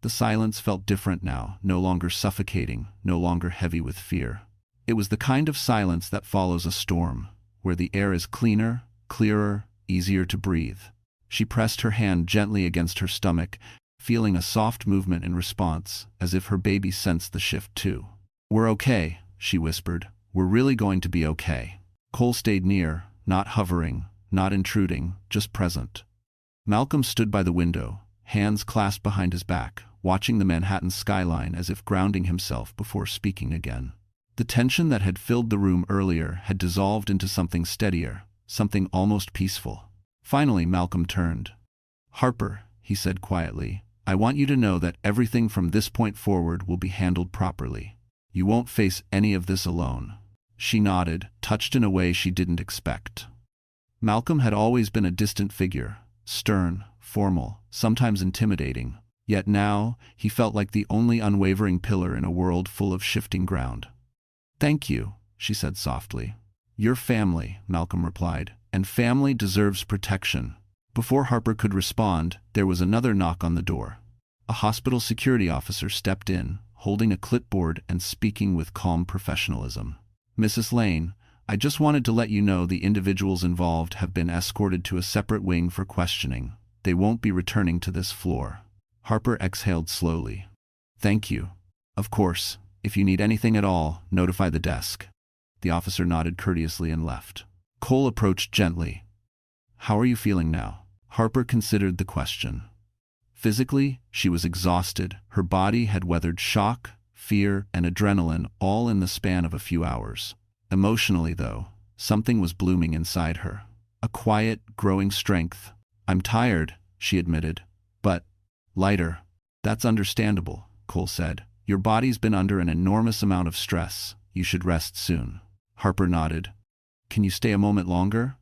The silence felt different now, no longer suffocating, no longer heavy with fear. It was the kind of silence that follows a storm, where the air is cleaner, clearer, easier to breathe. She pressed her hand gently against her stomach, feeling a soft movement in response, as if her baby sensed the shift too. We're okay, she whispered. We're really going to be okay. Cole stayed near, not hovering, not intruding, just present. Malcolm stood by the window, hands clasped behind his back, watching the Manhattan skyline as if grounding himself before speaking again. The tension that had filled the room earlier had dissolved into something steadier, something almost peaceful. Finally, Malcolm turned. Harper, he said quietly, I want you to know that everything from this point forward will be handled properly. You won't face any of this alone. She nodded, touched in a way she didn't expect. Malcolm had always been a distant figure, stern, formal, sometimes intimidating. Yet now, he felt like the only unwavering pillar in a world full of shifting ground. Thank you, she said softly. Your family, Malcolm replied, and family deserves protection. Before Harper could respond, there was another knock on the door. A hospital security officer stepped in, holding a clipboard and speaking with calm professionalism. Mrs. Lane, I just wanted to let you know the individuals involved have been escorted to a separate wing for questioning. They won't be returning to this floor. Harper exhaled slowly. Thank you. Of course, if you need anything at all, notify the desk. The officer nodded courteously and left. Cole approached gently. How are you feeling now? Harper considered the question. Physically, she was exhausted. Her body had weathered shock, fear, and adrenaline all in the span of a few hours. Emotionally, though, something was blooming inside her. A quiet, growing strength. I'm tired, she admitted. But lighter. That's understandable, Cole said. Your body's been under an enormous amount of stress. You should rest soon. Harper nodded. Can you stay a moment longer?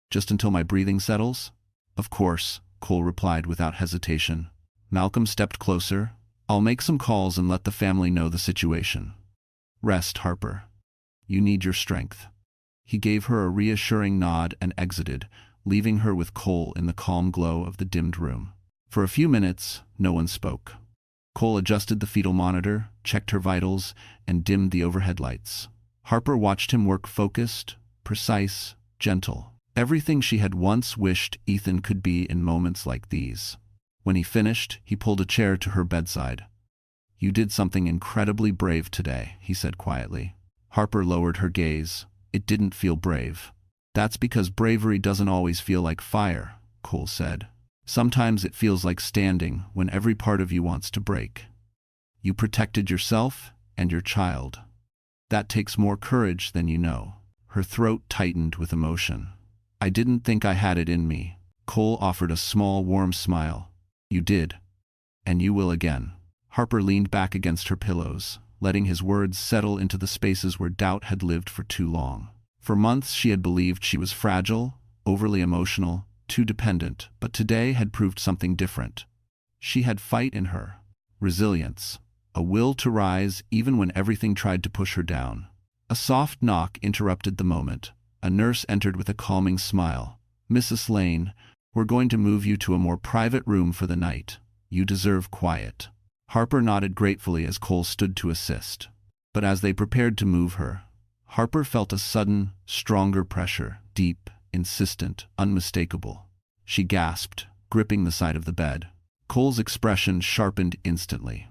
Just until my breathing settles? Of course, Cole replied without hesitation. Malcolm stepped closer. I'll make some calls and let the family know the situation. Rest, Harper. You need your strength. He gave her a reassuring nod and exited, leaving her with Cole in the calm glow of the dimmed room. For a few minutes, no one spoke. Cole adjusted the fetal monitor, checked her vitals, and dimmed the overhead lights. Harper watched him work focused, precise, gentle. Everything she had once wished Ethan could be in moments like these. When he finished, he pulled a chair to her bedside. You did something incredibly brave today, he said quietly. Harper lowered her gaze. It didn't feel brave. That's because bravery doesn't always feel like fire, Cole said. Sometimes it feels like standing when every part of you wants to break. You protected yourself and your child. That takes more courage than you know. Her throat tightened with emotion. I didn't think I had it in me. Cole offered a small, warm smile. You did. And you will again. Harper leaned back against her pillows, letting his words settle into the spaces where doubt had lived for too long. For months she had believed she was fragile, overly emotional, too dependent, but today had proved something different. She had fight in her, resilience, a will to rise even when everything tried to push her down. A soft knock interrupted the moment. A nurse entered with a calming smile. Mrs. Lane, we're going to move you to a more private room for the night. You deserve quiet. Harper nodded gratefully as Cole stood to assist. But as they prepared to move her, Harper felt a sudden, stronger pressure, deep, insistent, unmistakable. She gasped, gripping the side of the bed. Cole's expression sharpened instantly.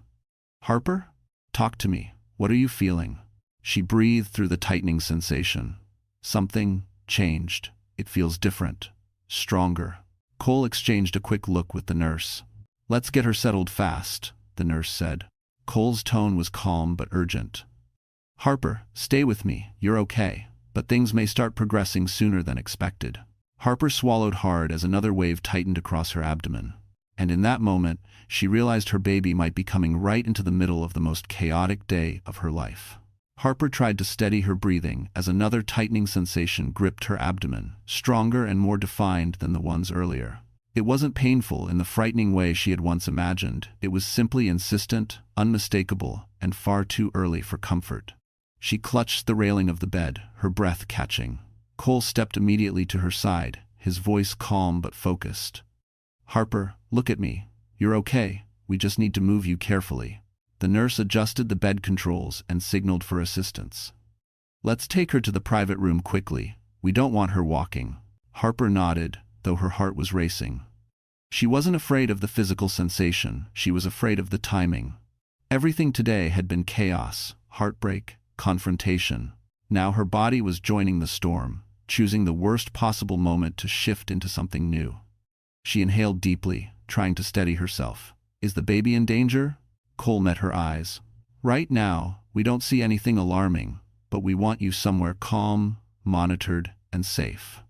Harper? Talk to me. What are you feeling? She breathed through the tightening sensation. Something changed. It feels different. Stronger. Cole exchanged a quick look with the nurse. Let's get her settled fast. the nurse said. Cole's tone was calm but urgent. Harper, stay with me, you're okay, but things may start progressing sooner than expected. Harper swallowed hard as another wave tightened across her abdomen. And in that moment, she realized her baby might be coming right into the middle of the most chaotic day of her life. Harper tried to steady her breathing as another tightening sensation gripped her abdomen, stronger and more defined than the ones earlier. It wasn't painful in the frightening way she had once imagined. It was simply insistent, unmistakable, and far too early for comfort. She clutched the railing of the bed, her breath catching. Cole stepped immediately to her side, his voice calm but focused. Harper, look at me. You're okay. We just need to move you carefully. The nurse adjusted the bed controls and signaled for assistance. Let's take her to the private room quickly. We don't want her walking. Harper nodded, though her heart was racing. She wasn't afraid of the physical sensation, she was afraid of the timing. Everything today had been chaos, heartbreak, confrontation. Now her body was joining the storm, choosing the worst possible moment to shift into something new. She inhaled deeply, trying to steady herself. Is the baby in danger? Cole met her eyes. Right now, we don't see anything alarming, but we want you somewhere calm, monitored, and safe.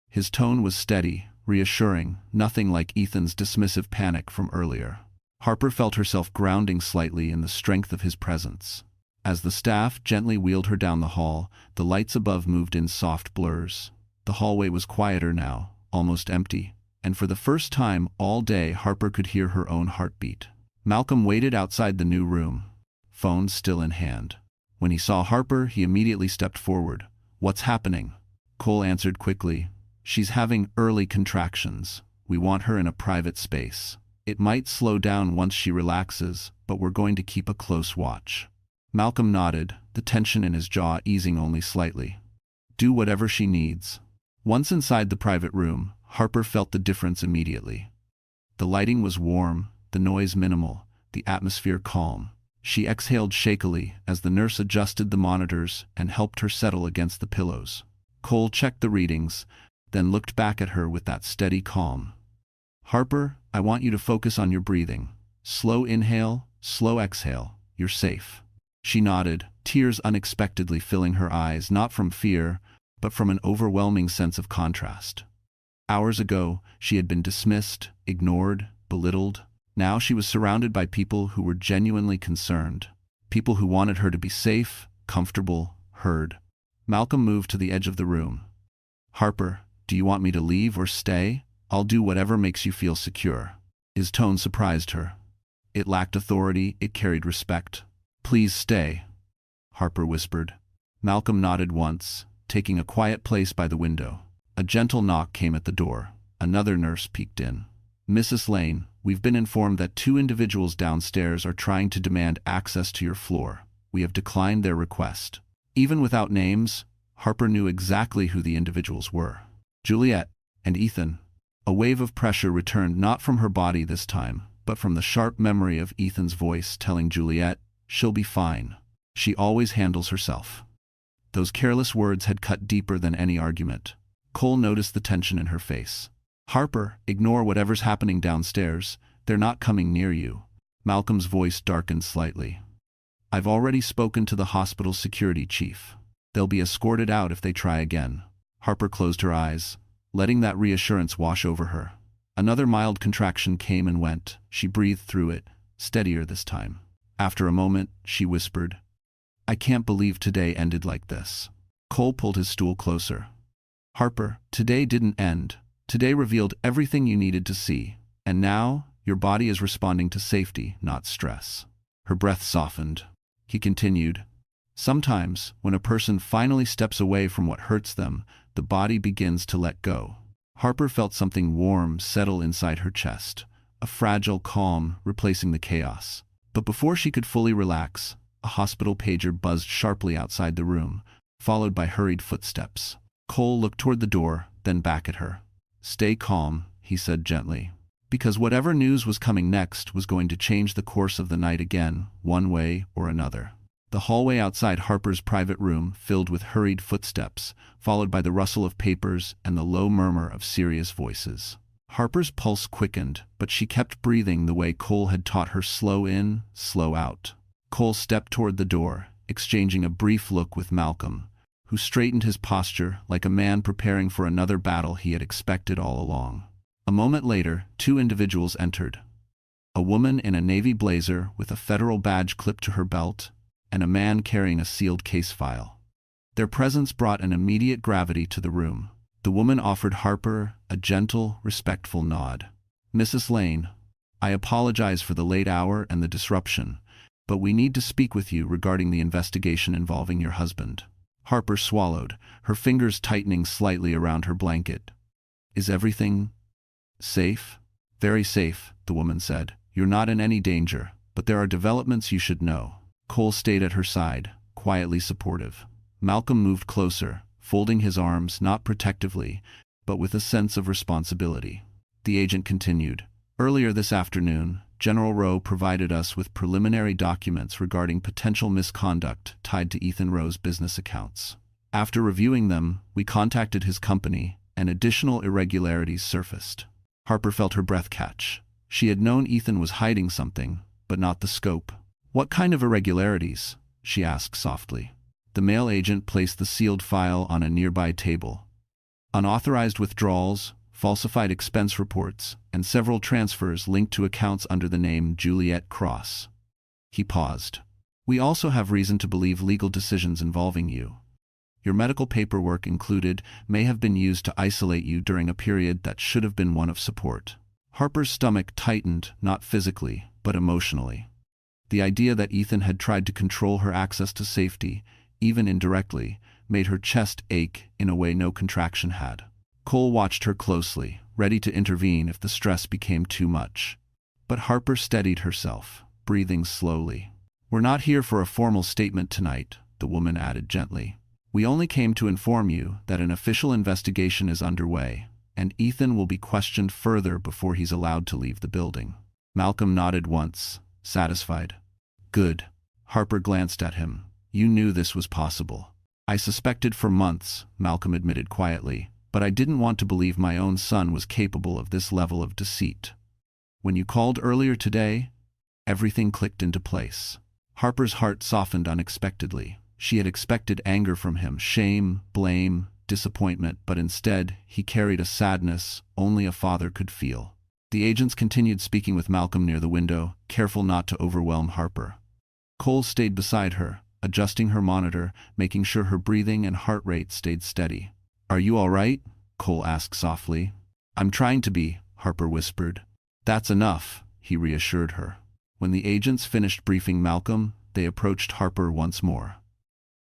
His tone was steady, reassuring, nothing like Ethan's dismissive panic from earlier. Harper felt herself grounding slightly in the strength of his presence. As the staff gently wheeled her down the hall, the lights above moved in soft blurs. The hallway was quieter now, almost empty, and for the first time all day Harper could hear her own heartbeat. Malcolm waited outside the new room, phone still in hand. When he saw Harper, he immediately stepped forward. What's happening? Cole answered quickly. She's having early contractions. We want her in a private space. It might slow down once she relaxes, but we're going to keep a close watch. Malcolm nodded, the tension in his jaw easing only slightly. Do whatever she needs. Once inside the private room, Harper felt the difference immediately. The lighting was warm, the noise minimal, the atmosphere calm. She exhaled shakily as the nurse adjusted the monitors and helped her settle against the pillows. Cole checked the readings, then looked back at her with that steady calm. Harper, I want you to focus on your breathing. Slow inhale, slow exhale. You're safe. She nodded, tears unexpectedly filling her eyes, not from fear, but from an overwhelming sense of contrast. Hours ago, she had been dismissed, ignored, belittled. Now she was surrounded by people who were genuinely concerned, people who wanted her to be safe, comfortable, heard. Malcolm moved to the edge of the room. Harper, do you want me to leave or stay? I'll do whatever makes you feel secure. His tone surprised her. It lacked authority, it carried respect. Please stay, Harper whispered. Malcolm nodded once, taking a quiet place by the window. A gentle knock came at the door. Another nurse peeked in. Mrs. Lane, we've been informed that 2 individuals downstairs are trying to demand access to your floor. We have declined their request. Even without names, Harper knew exactly who the individuals were. Juliet and Ethan. A wave of pressure returned not from her body this time, but from the sharp memory of Ethan's voice telling Juliet, she'll be fine. She always handles herself. Those careless words had cut deeper than any argument. Cole noticed the tension in her face. Harper, ignore whatever's happening downstairs. They're not coming near you. Malcolm's voice darkened slightly. I've already spoken to the hospital security chief. They'll be escorted out if they try again. Harper closed her eyes, letting that reassurance wash over her. Another mild contraction came and went. She breathed through it, steadier this time. After a moment, she whispered, I can't believe today ended like this. Cole pulled his stool closer. Harper, today didn't end. Today revealed everything you needed to see. And now, your body is responding to safety, not stress. Her breath softened. He continued, sometimes, when a person finally steps away from what hurts them, the body begins to let go. Harper felt something warm settle inside her chest, a fragile calm replacing the chaos. But before she could fully relax, a hospital pager buzzed sharply outside the room, followed by hurried footsteps. Cole looked toward the door, then back at her. Stay calm, he said gently. Because whatever news was coming next was going to change the course of the night again, one way or another. The hallway outside Harper's private room filled with hurried footsteps, followed by the rustle of papers and the low murmur of serious voices. Harper's pulse quickened, but she kept breathing the way Cole had taught her: slow in, slow out. Cole stepped toward the door, exchanging a brief look with Malcolm, who straightened his posture like a man preparing for another battle he had expected all along. A moment later, two individuals entered. A woman in a navy blazer with a federal badge clipped to her belt, and a man carrying a sealed case file. Their presence brought an immediate gravity to the room. The woman offered Harper a gentle, respectful nod. "Mrs. Lane, I apologize for the late hour and the disruption, but we need to speak with you regarding the investigation involving your husband." Harper swallowed, her fingers tightening slightly around her blanket. "Is everything safe?" "Very safe," the woman said. "You're not in any danger, but there are developments you should know." Cole stayed at her side, quietly supportive. Malcolm moved closer, folding his arms not protectively, but with a sense of responsibility. The agent continued. "Earlier this afternoon, General Rowe provided us with preliminary documents regarding potential misconduct tied to Ethan Rowe's business accounts. After reviewing them, we contacted his company, and additional irregularities surfaced." Harper felt her breath catch. She had known Ethan was hiding something, but not the scope. "What kind of irregularities?" she asked softly. The male agent placed the sealed file on a nearby table. "Unauthorized withdrawals, falsified expense reports, and several transfers linked to accounts under the name Juliet Cross." He paused. "We also have reason to believe legal decisions involving you. Your medical paperwork included may have been used to isolate you during a period that should have been one of support." Harper's stomach tightened, not physically, but emotionally. The idea that Ethan had tried to control her access to safety, even indirectly, made her chest ache in a way no contraction had. Cole watched her closely, ready to intervene if the stress became too much. But Harper steadied herself, breathing slowly. "We're not here for a formal statement tonight," the woman added gently. "We only came to inform you that an official investigation is underway, and Ethan will be questioned further before he's allowed to leave the building." Malcolm nodded once, satisfied. "Good." Harper glanced at him. "You knew this was possible." "I suspected for months," Malcolm admitted quietly, "but I didn't want to believe my own son was capable of this level of deceit. When you called earlier today, everything clicked into place." Harper's heart softened unexpectedly. She had expected anger from him, shame, blame, disappointment, but instead, he carried a sadness only a father could feel. The agents continued speaking with Malcolm near the window, careful not to overwhelm Harper. Cole stayed beside her, adjusting her monitor, making sure her breathing and heart rate stayed steady. "Are you all right?" Cole asked softly. "I'm trying to be," Harper whispered. "That's enough," he reassured her. When the agents finished briefing Malcolm, they approached Harper once more.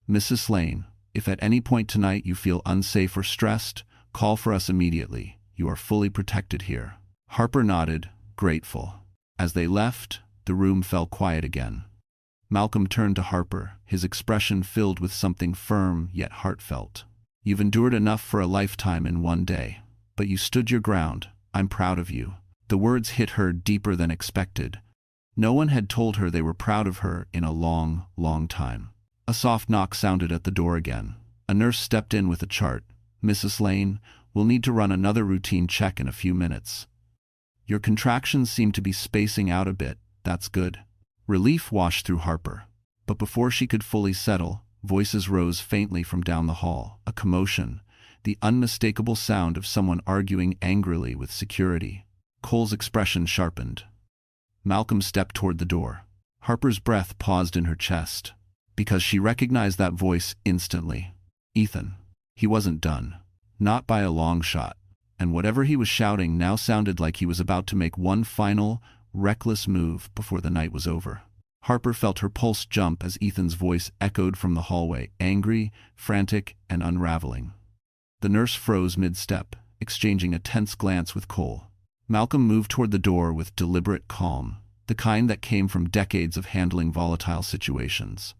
"Mrs. Lane, if at any point tonight you feel unsafe or stressed, call for us immediately. You are fully protected here." Harper nodded, grateful. As they left, the room fell quiet again. Malcolm turned to Harper, his expression filled with something firm yet heartfelt. "You've endured enough for a lifetime in one day, but you stood your ground. I'm proud of you." The words hit her deeper than expected. No one had told her they were proud of her in a long, long time. A soft knock sounded at the door again. A nurse stepped in with a chart. "Mrs. Lane, we'll need to run another routine check in a few minutes. Your contractions seem to be spacing out a bit. That's good." Relief washed through Harper. But before she could fully settle, voices rose faintly from down the hall, a commotion, the unmistakable sound of someone arguing angrily with security. Cole's expression sharpened. Malcolm stepped toward the door. Harper's breath paused in her chest, because she recognized that voice instantly. Ethan. He wasn't done. Not by a long shot. And whatever he was shouting now sounded like he was about to make one final, reckless move before the night was over. Harper felt her pulse jump as Ethan's voice echoed from the hallway, angry, frantic, and unraveling. The nurse froze mid-step, exchanging a tense glance with Cole. Malcolm moved toward the door with deliberate calm, the kind that came from decades of handling volatile situations.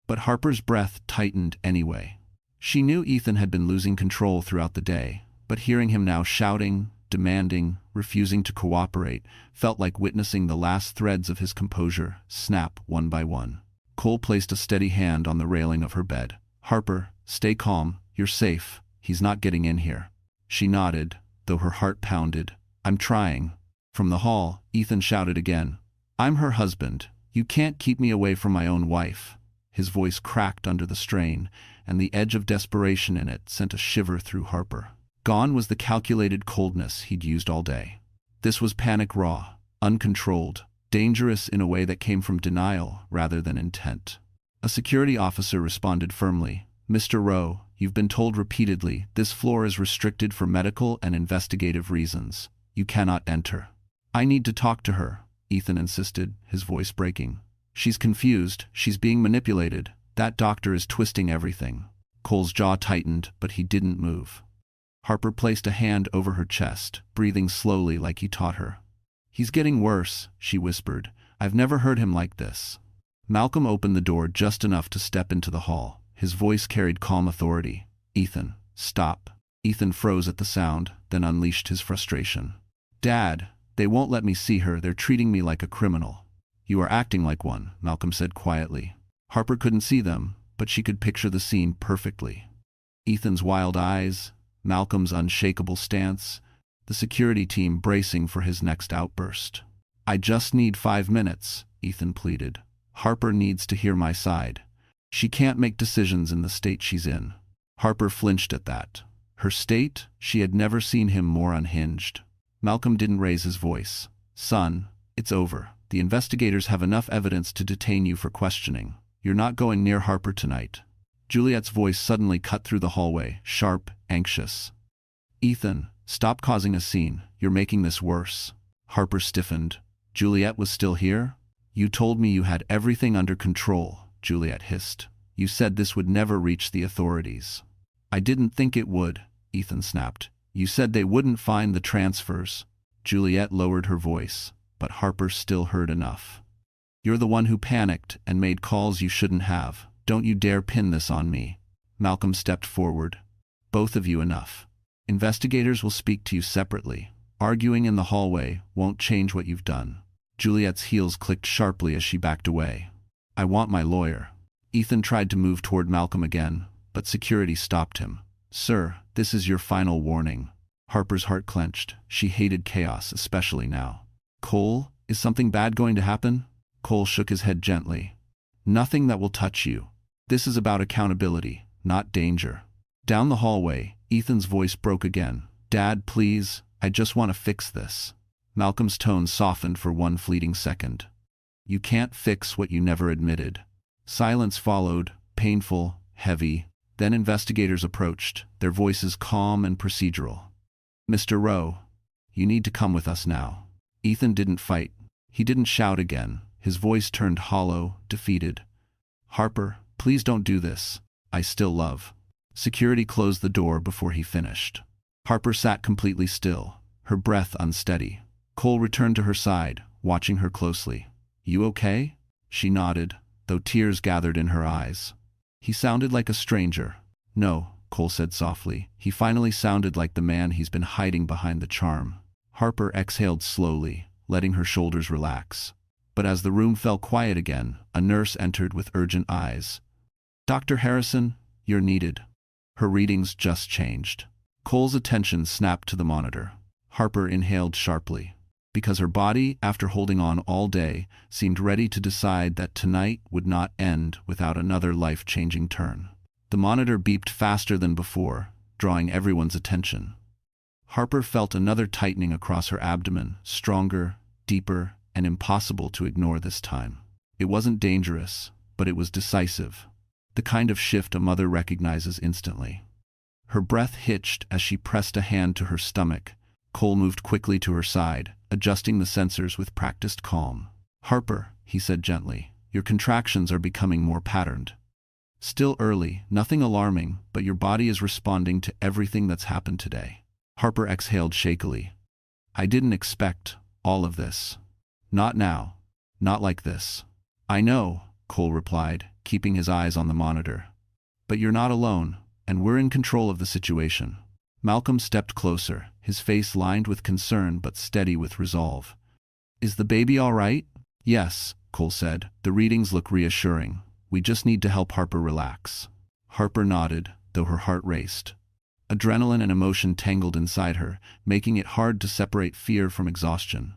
But Harper's breath tightened anyway. She knew Ethan had been losing control throughout the day, but hearing him now shouting, demanding, refusing to cooperate, felt like witnessing the last threads of his composure snap one by one. Cole placed a steady hand on the railing of her bed. "Harper, stay calm. You're safe. He's not getting in here." She nodded, though her heart pounded. I'm trying. From the hall, Ethan shouted again. I'm her husband. You can't keep me away from my own wife. His voice cracked under the strain, and the edge of desperation in it sent a shiver through Harper. Gone was the calculated coldness he'd used all day. This was panic raw, uncontrolled, dangerous in a way that came from denial rather than intent. A security officer responded firmly. Mr. Rowe, you've been told repeatedly, this floor is restricted for medical and investigative reasons. You cannot enter. I need to talk to her, Ethan insisted, his voice breaking. She's confused, she's being manipulated. That doctor is twisting everything. Cole's jaw tightened, but he didn't move. Harper placed a hand over her chest, breathing slowly like he taught her. He's getting worse, she whispered. I've never heard him like this. Malcolm opened the door just enough to step into the hall. His voice carried calm authority. Ethan, stop. Ethan froze at the sound, then unleashed his frustration. Dad, they won't let me see her. They're treating me like a criminal. You are acting like one, Malcolm said quietly. Harper couldn't see them, but she could picture the scene perfectly. Ethan's wild eyes, Malcolm's unshakable stance, the security team bracing for his next outburst. I just need 5 minutes, Ethan pleaded. Harper needs to hear my side. She can't make decisions in the state she's in. Harper flinched at that. Her state? She had never seen him more unhinged. Malcolm didn't raise his voice. Son, it's over. The investigators have enough evidence to detain you for questioning. You're not going near Harper tonight. Juliet's voice suddenly cut through the hallway, sharp, anxious. Ethan, stop causing a scene. You're making this worse. Harper stiffened. Juliet was still here? You told me you had everything under control, Juliet hissed. You said this would never reach the authorities. I didn't think it would, Ethan snapped. You said they wouldn't find the transfers. Juliet lowered her voice, but Harper still heard enough. You're the one who panicked and made calls you shouldn't have. Don't you dare pin this on me. Malcolm stepped forward. Both of you enough. Investigators will speak to you separately. Arguing in the hallway won't change what you've done. Juliet's heels clicked sharply as she backed away. I want my lawyer. Ethan tried to move toward Malcolm again, but security stopped him. Sir, this is your final warning. Harper's heart clenched. She hated chaos, especially now. Cole, is something bad going to happen? Cole shook his head gently. Nothing that will touch you. This is about accountability, not danger. Down the hallway, Ethan's voice broke again. Dad, please, I just want to fix this. Malcolm's tone softened for one fleeting second. You can't fix what you never admitted. Silence followed, painful, heavy. Then investigators approached, their voices calm and procedural. Mr. Rowe, you need to come with us now. Ethan didn't fight. He didn't shout again. His voice turned hollow, defeated. Harper, please don't do this. I still love. Security closed the door before he finished. Harper sat completely still, her breath unsteady. Cole returned to her side, watching her closely. You okay? She nodded, though tears gathered in her eyes. He sounded like a stranger. No, Cole said softly. He finally sounded like the man he's been hiding behind the charm. Harper exhaled slowly, letting her shoulders relax. But as the room fell quiet again, a nurse entered with urgent eyes. Dr. Harrison, you're needed. Her readings just changed. Cole's attention snapped to the monitor. Harper inhaled sharply, because her body, after holding on all day, seemed ready to decide that tonight would not end without another life-changing turn. The monitor beeped faster than before, drawing everyone's attention. Harper felt another tightening across her abdomen, stronger, deeper, and impossible to ignore this time. It wasn't dangerous, but it was decisive. The kind of shift a mother recognizes instantly. Her breath hitched as she pressed a hand to her stomach. Cole moved quickly to her side, adjusting the sensors with practiced calm. Harper, he said gently, your contractions are becoming more patterned. Still early, nothing alarming, but your body is responding to everything that's happened today. Harper exhaled shakily. I didn't expect all of this. Not now. Not like this. I know, Cole replied, keeping his eyes on the monitor. But you're not alone, and we're in control of the situation. Malcolm stepped closer, his face lined with concern but steady with resolve. Is the baby all right? Yes, Cole said. The readings look reassuring. We just need to help Harper relax. Harper nodded, though her heart raced. Adrenaline and emotion tangled inside her, making it hard to separate fear from exhaustion.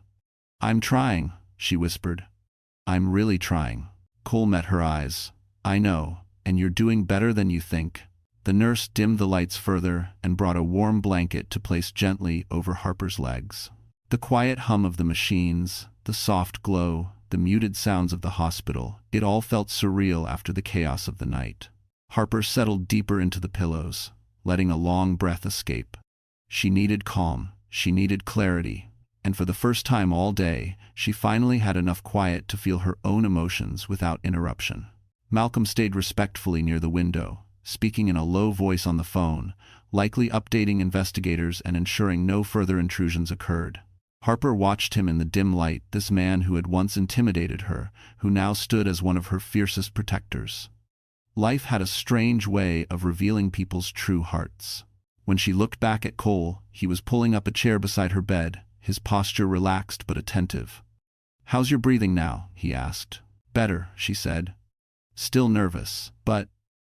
"I'm trying," she whispered. "I'm really trying." Cole met her eyes. "I know, and you're doing better than you think." The nurse dimmed the lights further and brought a warm blanket to place gently over Harper's legs. The quiet hum of the machines, the soft glow, the muted sounds of the hospital, it all felt surreal after the chaos of the night. Harper settled deeper into the pillows, letting a long breath escape. She needed calm, she needed clarity, and for the first time all day, she finally had enough quiet to feel her own emotions without interruption. Malcolm stayed respectfully near the window, speaking in a low voice on the phone, likely updating investigators and ensuring no further intrusions occurred. Harper watched him in the dim light, this man who had once intimidated her, who now stood as one of her fiercest protectors. Life had a strange way of revealing people's true hearts. When she looked back at Cole, he was pulling up a chair beside her bed, his posture relaxed but attentive. "How's your breathing now?" he asked. "Better," she said. "Still nervous, but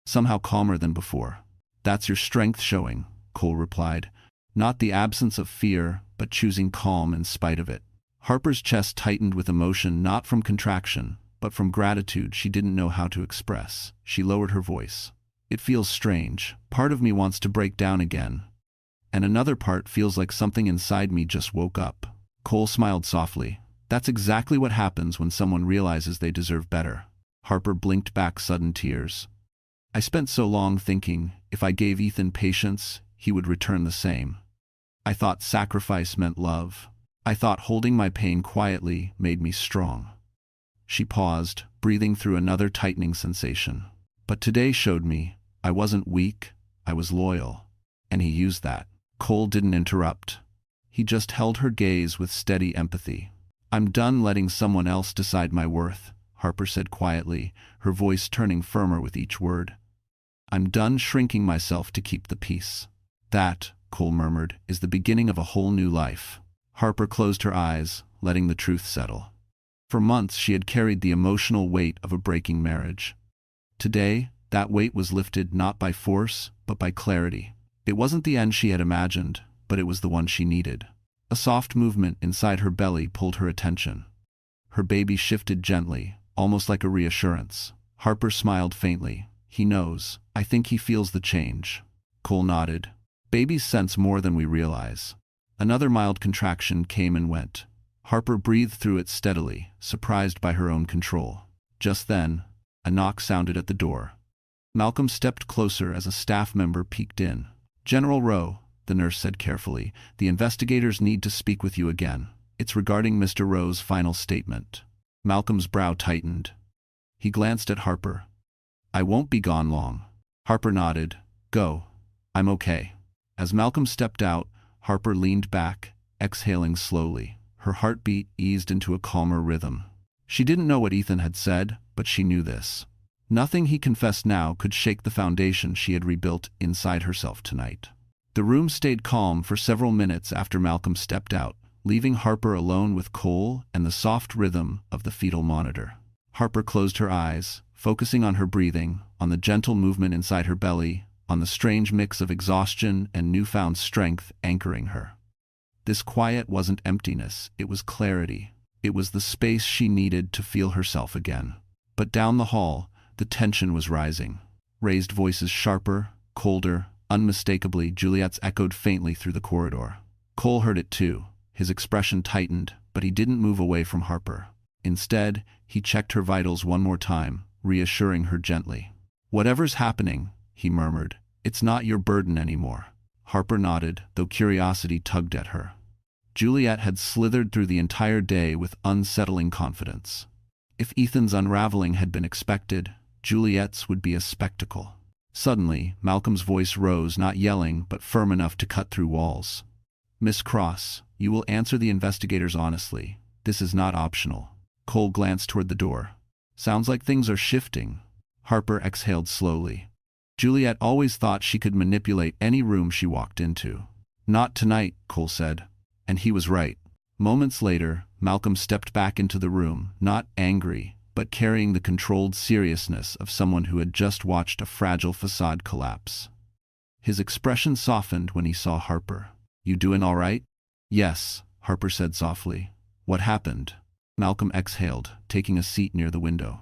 somehow calmer than before." "That's your strength showing," Cole replied. "Not the absence of fear, but choosing calm in spite of it." Harper's chest tightened with emotion, not from contraction, but from gratitude she didn't know how to express. She lowered her voice. "It feels strange. Part of me wants to break down again, and another part feels like something inside me just woke up." Cole smiled softly. "That's exactly what happens when someone realizes they deserve better." Harper blinked back sudden tears. "I spent so long thinking, if I gave Ethan patience, he would return the same. I thought sacrifice meant love. I thought holding my pain quietly made me strong." She paused, breathing through another tightening sensation. "But today showed me I wasn't weak, I was loyal." And he used that. Cole didn't interrupt. He just held her gaze with steady empathy. "I'm done letting someone else decide my worth," Harper said quietly, her voice turning firmer with each word. "I'm done shrinking myself to keep the peace." "That," Cole murmured, "is the beginning of a whole new life." Harper closed her eyes, letting the truth settle. For months she had carried the emotional weight of a breaking marriage. Today, that weight was lifted not by force, but by clarity. It wasn't the end she had imagined, but it was the one she needed. A soft movement inside her belly pulled her attention. Her baby shifted gently, almost like a reassurance. Harper smiled faintly. "He knows. I think he feels the change." Cole nodded. "Babies sense more than we realize." Another mild contraction came and went. Harper breathed through it steadily, surprised by her own control. Just then, a knock sounded at the door. Malcolm stepped closer as a staff member peeked in. "General Rowe," the nurse said carefully, "the investigators need to speak with you again. It's regarding Mr. Rowe's final statement." Malcolm's brow tightened. He glanced at Harper. "I won't be gone long." Harper nodded. "Go. I'm okay." As Malcolm stepped out, Harper leaned back, exhaling slowly. Her heartbeat eased into a calmer rhythm. She didn't know what Ethan had said, but she knew this. Nothing he confessed now could shake the foundation she had rebuilt inside herself tonight. The room stayed calm for several minutes after Malcolm stepped out, leaving Harper alone with Cole and the soft rhythm of the fetal monitor. Harper closed her eyes, focusing on her breathing, on the gentle movement inside her belly, on the strange mix of exhaustion and newfound strength anchoring her. This quiet wasn't emptiness, it was clarity. It was the space she needed to feel herself again. But down the hall, the tension was rising. Raised voices sharper, colder, unmistakably, Juliet's echoed faintly through the corridor. Cole heard it too. His expression tightened, but he didn't move away from Harper. Instead, he checked her vitals one more time, reassuring her gently. "Whatever's happening," he murmured, "it's not your burden anymore." Harper nodded, though curiosity tugged at her. Juliet had slithered through the entire day with unsettling confidence. If Ethan's unraveling had been expected, Juliet's would be a spectacle. Suddenly, Malcolm's voice rose, not yelling, but firm enough to cut through walls. "Miss Cross, you will answer the investigators honestly. This is not optional." Cole glanced toward the door. "Sounds like things are shifting." Harper exhaled slowly. Juliet always thought she could manipulate any room she walked into. "Not tonight," Cole said. And he was right. Moments later, Malcolm stepped back into the room, not angry, but carrying the controlled seriousness of someone who had just watched a fragile facade collapse. His expression softened when he saw Harper. "You doing all right?" "Yes," Harper said softly. "What happened?" Malcolm exhaled, taking a seat near the window.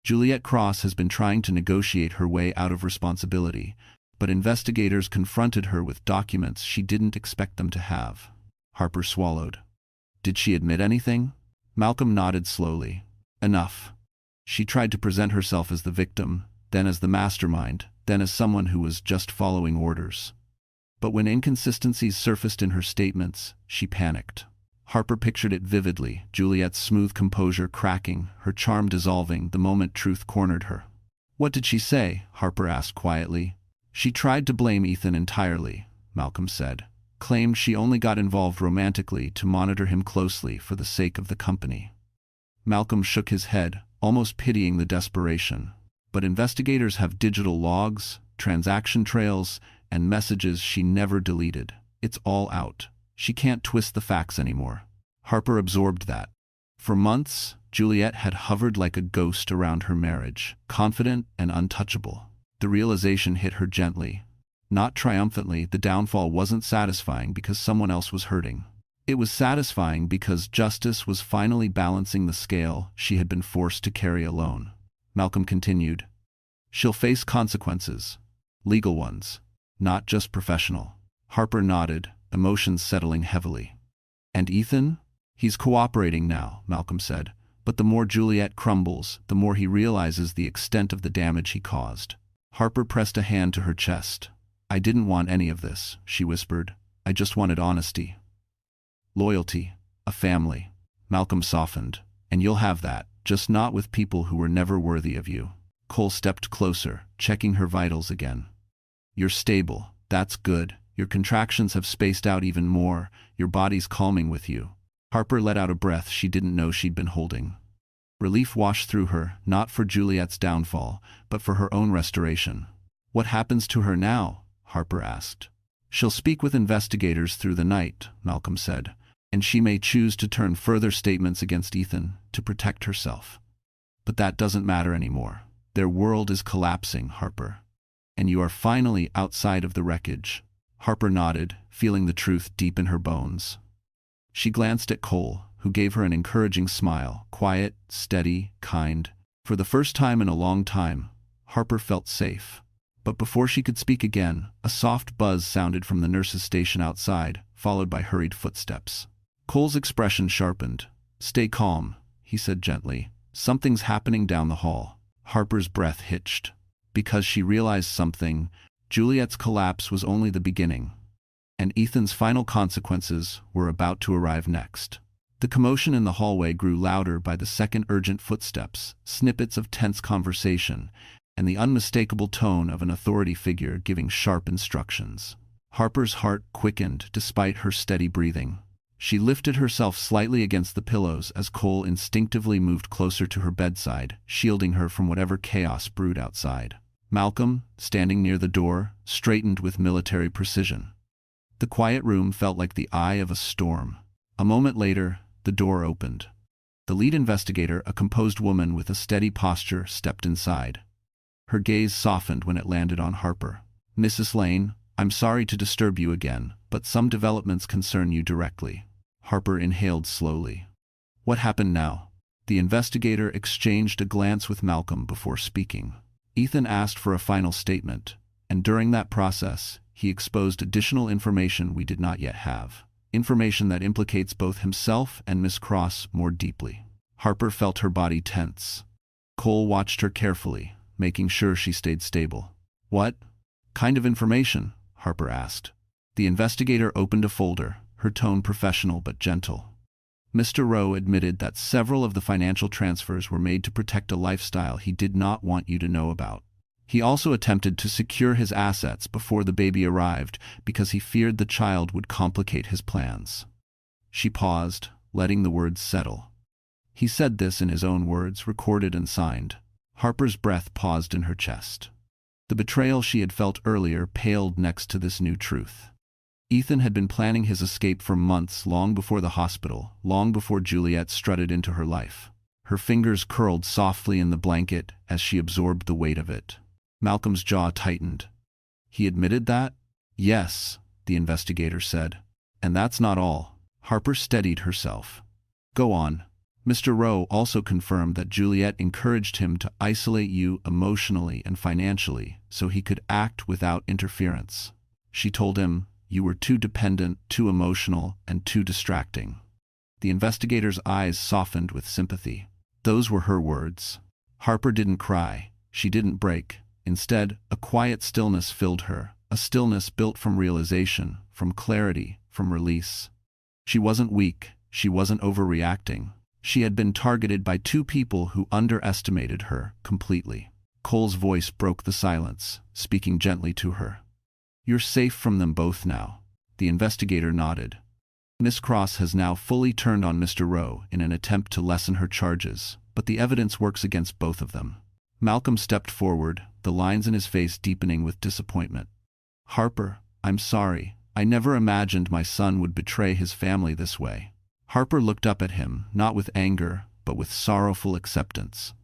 "Juliet Cross has been trying to negotiate her way out of responsibility, but investigators confronted her with documents she didn't expect them to have." Harper swallowed. "Did she admit anything?" Malcolm nodded slowly. "Enough. She tried to present herself as the victim, then as the mastermind, then as someone who was just following orders. But when inconsistencies surfaced in her statements, she panicked." Harper pictured it vividly, Juliet's smooth composure cracking, her charm dissolving the moment truth cornered her. "What did she say?" Harper asked quietly. "She tried to blame Ethan entirely," Malcolm said. "Claimed she only got involved romantically to monitor him closely for the sake of the company." Malcolm shook his head, almost pitying the desperation. "But investigators have digital logs, transaction trails, and messages she never deleted. It's all out. She can't twist the facts anymore." Harper absorbed that. For months, Juliet had hovered like a ghost around her marriage, confident and untouchable. The realization hit her gently. Not triumphantly, the downfall wasn't satisfying because someone else was hurting. It was satisfying because justice was finally balancing the scale she had been forced to carry alone. Malcolm continued. "She'll face consequences. Legal ones. Not just professional." Harper nodded, emotions settling heavily. "And Ethan? He's cooperating now," Malcolm said. "But the more Juliet crumbles, the more he realizes the extent of the damage he caused." Harper pressed a hand to her chest. "I didn't want any of this," she whispered. "I just wanted honesty. Loyalty. A family." Malcolm softened. "And you'll have that, just not with people who were never worthy of you." Cole stepped closer, checking her vitals again. "You're stable. That's good. Your contractions have spaced out even more. Your body's calming with you." Harper let out a breath she didn't know she'd been holding. Relief washed through her, not for Juliet's downfall, but for her own restoration. "What happens to her now?" Harper asked. "She'll speak with investigators through the night," Malcolm said, "and she may choose to turn further statements against Ethan to protect herself. But that doesn't matter anymore. Their world is collapsing, Harper. And you are finally outside of the wreckage." Harper nodded, feeling the truth deep in her bones. She glanced at Cole, who gave her an encouraging smile, quiet, steady, kind. For the first time in a long time, Harper felt safe. But before she could speak again, a soft buzz sounded from the nurse's station outside, followed by hurried footsteps. Cole's expression sharpened. "Stay calm," he said gently. "Something's happening down the hall." Harper's breath hitched. Because she realized something, Juliet's collapse was only the beginning, and Ethan's final consequences were about to arrive next. The commotion in the hallway grew louder by the second urgent footsteps, snippets of tense conversation, and the unmistakable tone of an authority figure giving sharp instructions. Harper's heart quickened despite her steady breathing. She lifted herself slightly against the pillows as Cole instinctively moved closer to her bedside, shielding her from whatever chaos brewed outside. Malcolm, standing near the door, straightened with military precision. The quiet room felt like the eye of a storm. A moment later, the door opened. The lead investigator, a composed woman with a steady posture, stepped inside. Her gaze softened when it landed on Harper. "Mrs. Lane, I'm sorry to disturb you again, but some developments concern you directly." Harper inhaled slowly. "What happened now?" The investigator exchanged a glance with Malcolm before speaking. Ethan asked for a final statement, and during that process, he exposed additional information we did not yet have. Information that implicates both himself and Miss Cross more deeply. Harper felt her body tense. Cole watched her carefully, making sure she stayed stable. "What kind of information?" Harper asked. The investigator opened a folder, her tone professional but gentle. "Mr. Rowe admitted that several of the financial transfers were made to protect a lifestyle he did not want you to know about. He also attempted to secure his assets before the baby arrived because he feared the child would complicate his plans." She paused, letting the words settle. He said this in his own words, recorded and signed. Harper's breath paused in her chest. The betrayal she had felt earlier paled next to this new truth. Ethan had been planning his escape for months, long before the hospital, long before Juliet strutted into her life. Her fingers curled softly in the blanket as she absorbed the weight of it. Malcolm's jaw tightened. He admitted that? Yes, the investigator said. And that's not all. Harper steadied herself. Go on. Mr. Rowe also confirmed that Juliet encouraged him to isolate you emotionally and financially so he could act without interference. She told him, you were too dependent, too emotional, and too distracting. The investigator's eyes softened with sympathy. Those were her words. Harper didn't cry. She didn't break. Instead, a quiet stillness filled her, a stillness built from realization, from clarity, from release. She wasn't weak. She wasn't overreacting. She had been targeted by two people who underestimated her completely. Cole's voice broke the silence, speaking gently to her. You're safe from them both now. The investigator nodded. Miss Cross has now fully turned on Mr. Rowe in an attempt to lessen her charges, but the evidence works against both of them. Malcolm stepped forward, the lines in his face deepening with disappointment. Harper, I'm sorry. I never imagined my son would betray his family this way. Harper looked up at him, not with anger, but with sorrowful acceptance.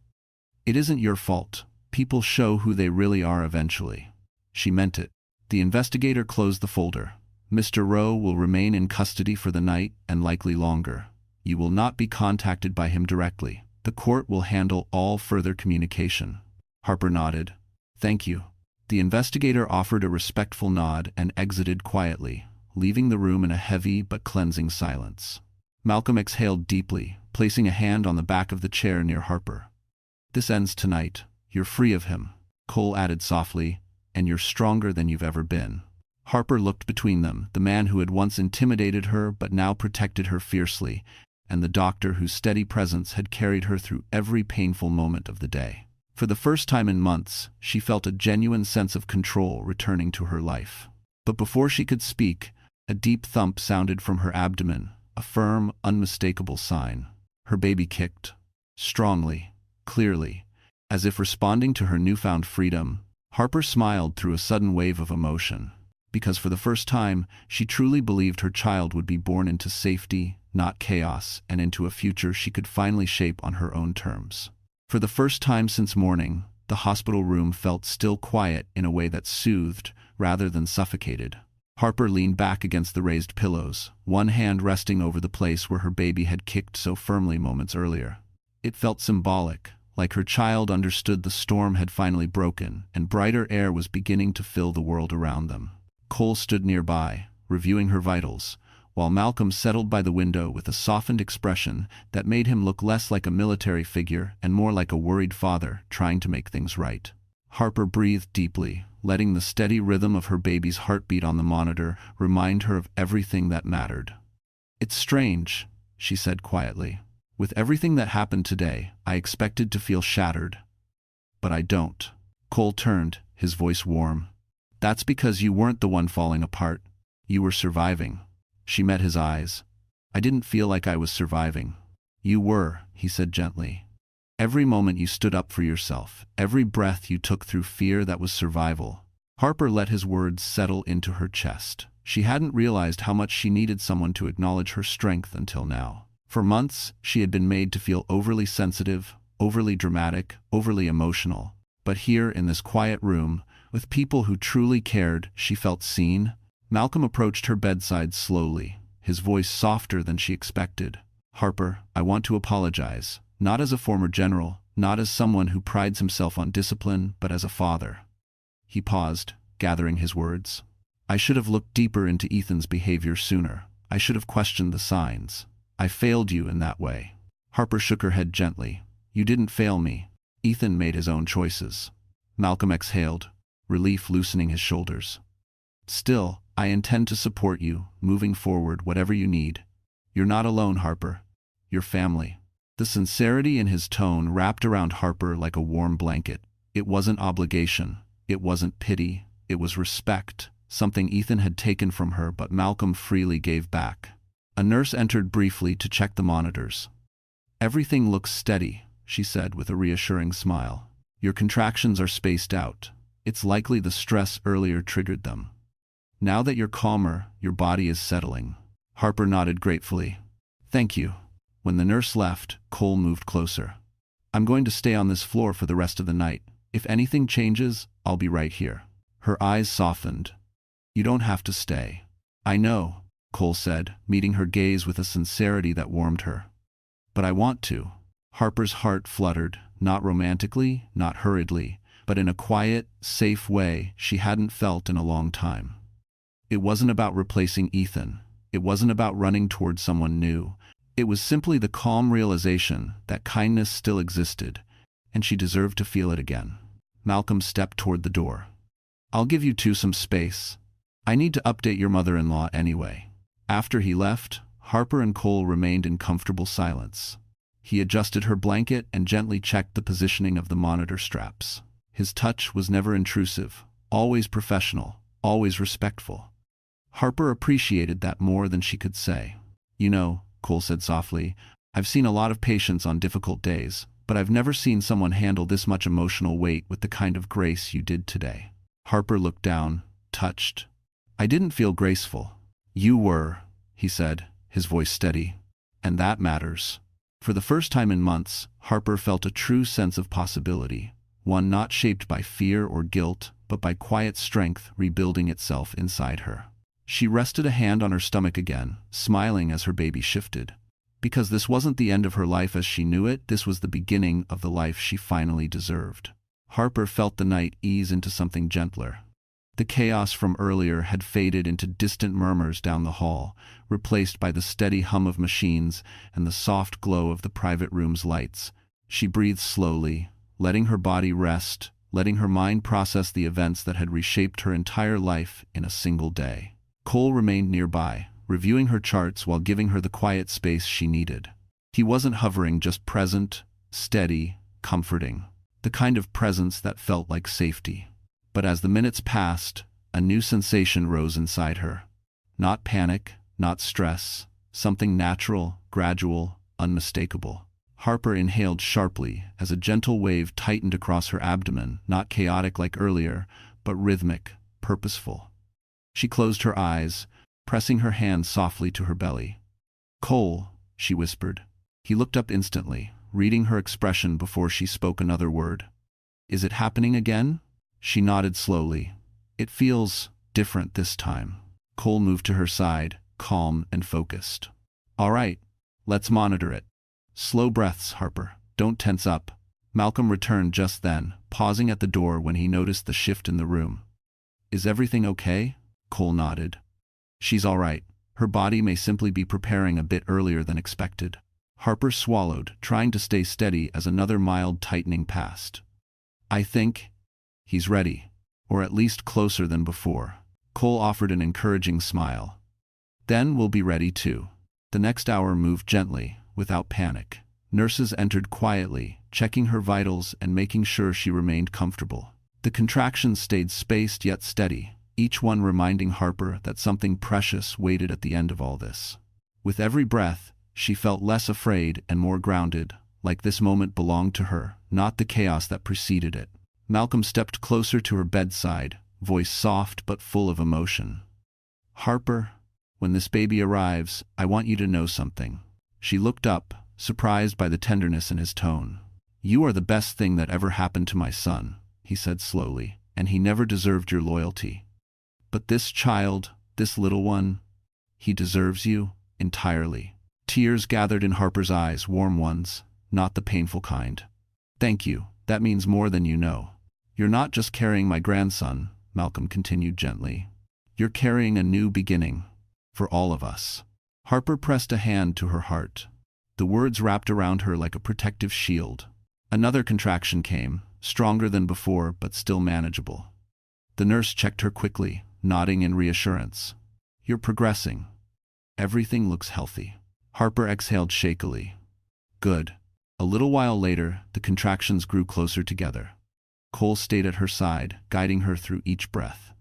It isn't your fault. People show who they really are eventually. She meant it. The investigator closed the folder. Mr. Rowe will remain in custody for the night and likely longer. You will not be contacted by him directly. The court will handle all further communication. Harper nodded. Thank you. The investigator offered a respectful nod and exited quietly, leaving the room in a heavy but cleansing silence. Malcolm exhaled deeply, placing a hand on the back of the chair near Harper. This ends tonight. You're free of him, Cole added softly, and you're stronger than you've ever been. Harper looked between them, the man who had once intimidated her but now protected her fiercely, and the doctor whose steady presence had carried her through every painful moment of the day. For the first time in months, she felt a genuine sense of control returning to her life. But before she could speak, a deep thump sounded from her abdomen, a firm, unmistakable sign. Her baby kicked. Strongly, clearly, as if responding to her newfound freedom. Harper smiled through a sudden wave of emotion, because for the first time, she truly believed her child would be born into safety, not chaos, and into a future she could finally shape on her own terms. For the first time since morning, the hospital room felt still quiet in a way that soothed rather than suffocated. Harper leaned back against the raised pillows, one hand resting over the place where her baby had kicked so firmly moments earlier. It felt symbolic, like her child understood the storm had finally broken, and brighter air was beginning to fill the world around them. Cole stood nearby, reviewing her vitals, while Malcolm settled by the window with a softened expression that made him look less like a military figure and more like a worried father trying to make things right. Harper breathed deeply, letting the steady rhythm of her baby's heartbeat on the monitor remind her of everything that mattered. It's strange, she said quietly. With everything that happened today, I expected to feel shattered. But I don't. Cole turned, his voice warm. That's because you weren't the one falling apart. You were surviving. She met his eyes. I didn't feel like I was surviving. You were, he said gently. Every moment you stood up for yourself, every breath you took through fear, that was survival. Harper let his words settle into her chest. She hadn't realized how much she needed someone to acknowledge her strength until now. For months, she had been made to feel overly sensitive, overly dramatic, overly emotional. But here, in this quiet room, with people who truly cared, she felt seen. Malcolm approached her bedside slowly, his voice softer than she expected. Harper, I want to apologize. Not as a former general, not as someone who prides himself on discipline, but as a father. He paused, gathering his words. I should have looked deeper into Ethan's behavior sooner. I should have questioned the signs. I failed you in that way. Harper shook her head gently. You didn't fail me. Ethan made his own choices. Malcolm exhaled, relief loosening his shoulders. Still, I intend to support you, moving forward, whatever you need. You're not alone, Harper. Your family. The sincerity in his tone wrapped around Harper like a warm blanket. It wasn't obligation. It wasn't pity. It was respect, something Ethan had taken from her but Malcolm freely gave back. A nurse entered briefly to check the monitors. Everything looks steady, she said with a reassuring smile. Your contractions are spaced out. It's likely the stress earlier triggered them. Now that you're calmer, your body is settling. Harper nodded gratefully. Thank you. When the nurse left, Cole moved closer. I'm going to stay on this floor for the rest of the night. If anything changes, I'll be right here. Her eyes softened. "You don't have to stay." "I know," Cole said, meeting her gaze with a sincerity that warmed her. "But I want to." Harper's heart fluttered, not romantically, not hurriedly, but in a quiet, safe way she hadn't felt in a long time. It wasn't about replacing Ethan. It wasn't about running toward someone new. It was simply the calm realization that kindness still existed, and she deserved to feel it again. Malcolm stepped toward the door. "I'll give you two some space. I need to update your mother-in-law anyway." After he left, Harper and Cole remained in comfortable silence. He adjusted her blanket and gently checked the positioning of the monitor straps. His touch was never intrusive, always professional, always respectful. Harper appreciated that more than she could say. "You know," Cole said softly, "I've seen a lot of patients on difficult days, but I've never seen someone handle this much emotional weight with the kind of grace you did today." Harper looked down, touched. "I didn't feel graceful." "You were," he said, his voice steady. "And that matters." For the first time in months, Harper felt a true sense of possibility, one not shaped by fear or guilt, but by quiet strength rebuilding itself inside her. She rested a hand on her stomach again, smiling as her baby shifted. Because this wasn't the end of her life as she knew it, this was the beginning of the life she finally deserved. Harper felt the night ease into something gentler. The chaos from earlier had faded into distant murmurs down the hall, replaced by the steady hum of machines and the soft glow of the private room's lights. She breathed slowly, letting her body rest, letting her mind process the events that had reshaped her entire life in a single day. Cole remained nearby, reviewing her charts while giving her the quiet space she needed. He wasn't hovering, just present, steady, comforting. The kind of presence that felt like safety. But as the minutes passed, a new sensation rose inside her. Not panic, not stress, something natural, gradual, unmistakable. Harper inhaled sharply as a gentle wave tightened across her abdomen, not chaotic like earlier, but rhythmic, purposeful. She closed her eyes, pressing her hand softly to her belly. "Cole," she whispered. He looked up instantly, reading her expression before she spoke another word. "Is it happening again?" She nodded slowly. "It feels different this time." Cole moved to her side, calm and focused. "All right, let's monitor it." "Slow breaths, Harper. Don't tense up." Malcolm returned just then, pausing at the door when he noticed the shift in the room. "Is everything okay?" Cole nodded. "She's all right. Her body may simply be preparing a bit earlier than expected." Harper swallowed, trying to stay steady as another mild tightening passed. "I think he's ready, or at least closer than before." Cole offered an encouraging smile. "Then we'll be ready too." The next hour moved gently, without panic. Nurses entered quietly, checking her vitals and making sure she remained comfortable. The contractions stayed spaced yet steady, each one reminding Harper that something precious waited at the end of all this. With every breath, she felt less afraid and more grounded, like this moment belonged to her, not the chaos that preceded it. Malcolm stepped closer to her bedside, voice soft but full of emotion. "Harper, when this baby arrives, I want you to know something." She looked up, surprised by the tenderness in his tone. "You are the best thing that ever happened to my son," he said slowly, "and he never deserved your loyalty. But this child, this little one, he deserves you entirely." Tears gathered in Harper's eyes, warm ones, not the painful kind. "Thank you, that means more than you know." "You're not just carrying my grandson," Malcolm continued gently. "You're carrying a new beginning, for all of us." Harper pressed a hand to her heart. The words wrapped around her like a protective shield. Another contraction came, stronger than before but still manageable. The nurse checked her quickly, nodding in reassurance. "You're progressing. Everything looks healthy." Harper exhaled shakily. "Good." A little while later, the contractions grew closer together. Cole stayed at her side, guiding her through each breath.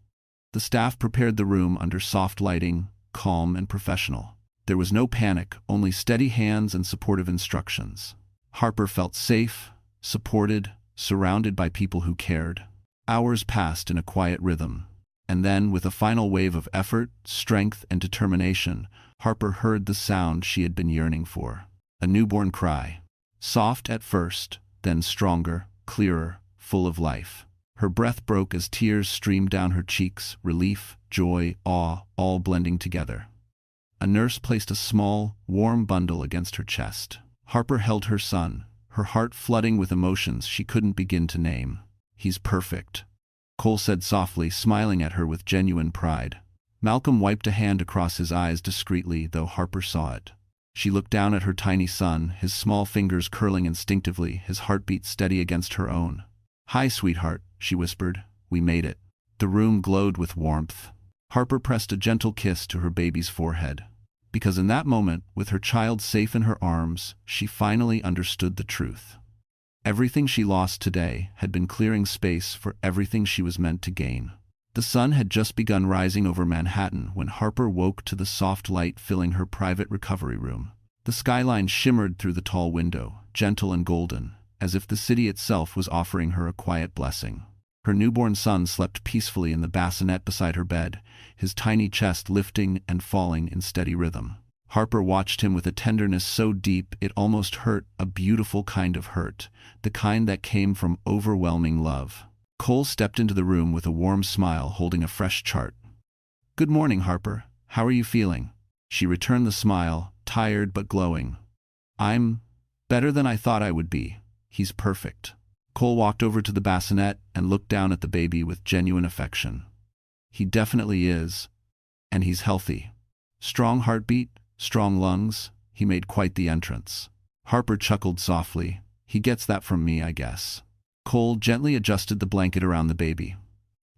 The staff prepared the room under soft lighting, calm and professional. There was no panic, only steady hands and supportive instructions. Harper felt safe, supported, surrounded by people who cared. Hours passed in a quiet rhythm. And then, with a final wave of effort, strength, and determination, Harper heard the sound she had been yearning for. A newborn cry. Soft at first, then stronger, clearer, full of life. Her breath broke as tears streamed down her cheeks, relief, joy, awe, all blending together. A nurse placed a small, warm bundle against her chest. Harper held her son, her heart flooding with emotions she couldn't begin to name. "He's perfect," Cole said softly, smiling at her with genuine pride. Malcolm wiped a hand across his eyes discreetly, though Harper saw it. She looked down at her tiny son, his small fingers curling instinctively, his heartbeat steady against her own. "Hi, sweetheart," she whispered. "We made it." The room glowed with warmth. Harper pressed a gentle kiss to her baby's forehead. Because in that moment, with her child safe in her arms, she finally understood the truth. Everything she lost today had been clearing space for everything she was meant to gain. The sun had just begun rising over Manhattan when Harper woke to the soft light filling her private recovery room. The skyline shimmered through the tall window, gentle and golden, as if the city itself was offering her a quiet blessing. Her newborn son slept peacefully in the bassinet beside her bed, his tiny chest lifting and falling in steady rhythm. Harper watched him with a tenderness so deep it almost hurt, a beautiful kind of hurt, the kind that came from overwhelming love. Cole stepped into the room with a warm smile, holding a fresh chart. "Good morning, Harper. How are you feeling?" She returned the smile, tired but glowing. "I'm better than I thought I would be. He's perfect." Cole walked over to the bassinet and looked down at the baby with genuine affection. "He definitely is. And he's healthy. Strong heartbeat, strong lungs." He made quite the entrance. Harper chuckled softly. "He gets that from me, I guess." Cole gently adjusted the blanket around the baby.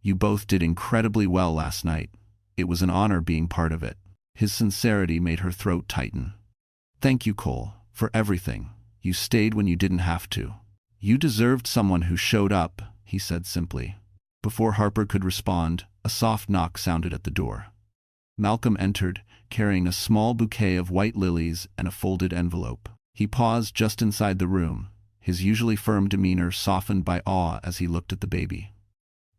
"You both did incredibly well last night. It was an honor being part of it." His sincerity made her throat tighten. "Thank you, Cole, for everything. You stayed when you didn't have to." "You deserved someone who showed up," he said simply. Before Harper could respond, a soft knock sounded at the door. Malcolm entered, carrying a small bouquet of white lilies and a folded envelope. He paused just inside the room, his usually firm demeanor softened by awe as he looked at the baby.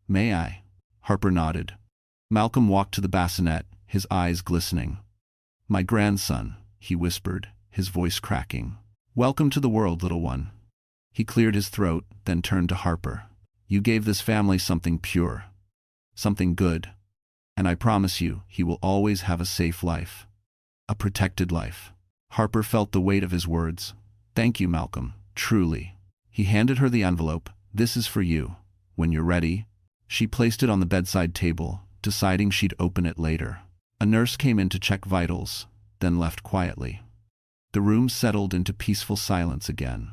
"May I?" Harper nodded. Malcolm walked to the bassinet, his eyes glistening. "My grandson," he whispered, his voice cracking. "Welcome to the world, little one." He cleared his throat, then turned to Harper. "You gave this family something pure, something good, and I promise you, he will always have a safe life, a protected life." Harper felt the weight of his words. "Thank you, Malcolm. Truly." He handed her the envelope. "This is for you. When you're ready." She placed it on the bedside table, deciding she'd open it later. A nurse came in to check vitals, then left quietly. The room settled into peaceful silence again.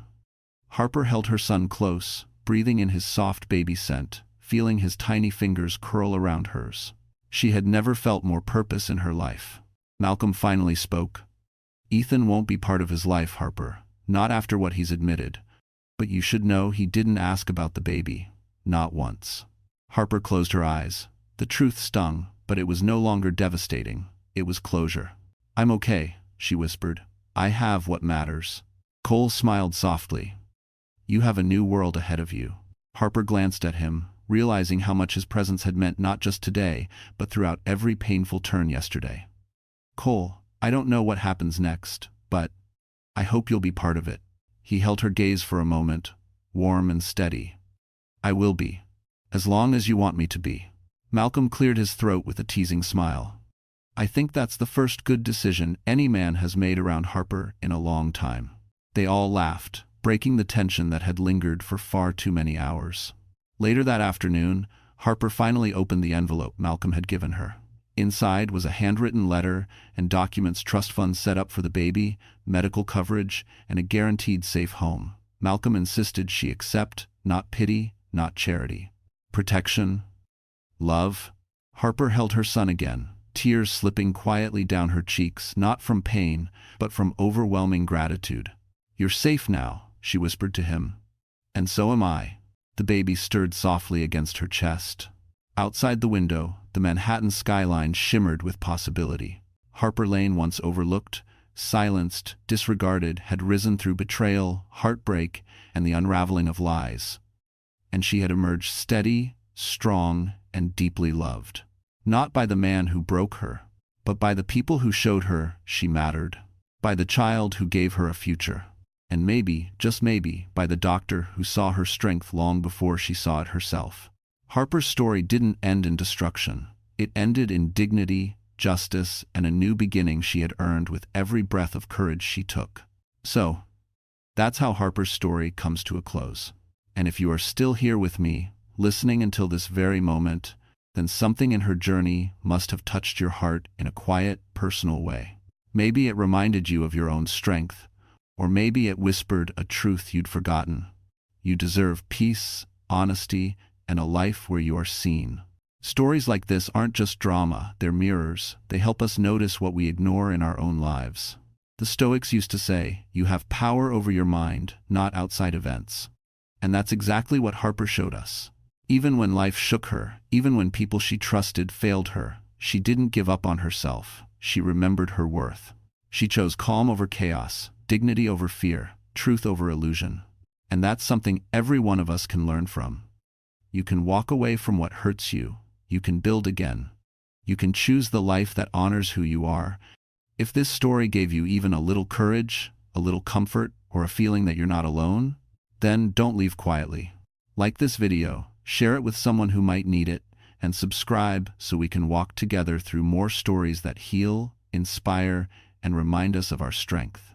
Harper held her son close, breathing in his soft baby scent, feeling his tiny fingers curl around hers. She had never felt more purpose in her life. Malcolm finally spoke. "Ethan won't be part of his life, Harper. Not after what he's admitted. But you should know he didn't ask about the baby. Not once." Harper closed her eyes. The truth stung, but it was no longer devastating. It was closure. "I'm okay," she whispered. "I have what matters." Cole smiled softly. "You have a new world ahead of you." Harper glanced at him, realizing how much his presence had meant not just today, but throughout every painful turn yesterday. "Cole, I don't know what happens next, but I hope you'll be part of it." He held her gaze for a moment, warm and steady. "I will be, as long as you want me to be." Malcolm cleared his throat with a teasing smile. "I think that's the first good decision any man has made around Harper in a long time." They all laughed, breaking the tension that had lingered for far too many hours. Later that afternoon, Harper finally opened the envelope Malcolm had given her. Inside was a handwritten letter and documents: trust funds set up for the baby, medical coverage, and a guaranteed safe home. Malcolm insisted she accept, not pity, not charity. Protection. Love. Harper held her son again, tears slipping quietly down her cheeks, not from pain, but from overwhelming gratitude. "You're safe now," she whispered to him. "And so am I." The baby stirred softly against her chest. Outside the window, the Manhattan skyline shimmered with possibility. Harper Lane, once overlooked, silenced, disregarded, had risen through betrayal, heartbreak, and the unraveling of lies. And she had emerged steady, strong, and deeply loved. Not by the man who broke her, but by the people who showed her she mattered. By the child who gave her a future. And maybe, just maybe, by the doctor who saw her strength long before she saw it herself. Harper's story didn't end in destruction. It ended in dignity, justice, and a new beginning she had earned with every breath of courage she took. So, that's how Harper's story comes to a close. And if you are still here with me, listening until this very moment, then something in her journey must have touched your heart in a quiet, personal way. Maybe it reminded you of your own strength, or maybe it whispered a truth you'd forgotten. You deserve peace, honesty, and a life where you are seen. Stories like this aren't just drama, they're mirrors. They help us notice what we ignore in our own lives. The Stoics used to say, you have power over your mind, not outside events. And that's exactly what Harper showed us. Even when life shook her, even when people she trusted failed her, she didn't give up on herself. She remembered her worth. She chose calm over chaos, dignity over fear, truth over illusion. And that's something every one of us can learn from. You can walk away from what hurts you. You can build again. You can choose the life that honors who you are. If this story gave you even a little courage, a little comfort, or a feeling that you're not alone, then don't leave quietly. Like this video, share it with someone who might need it, and subscribe so we can walk together through more stories that heal, inspire, and remind us of our strength.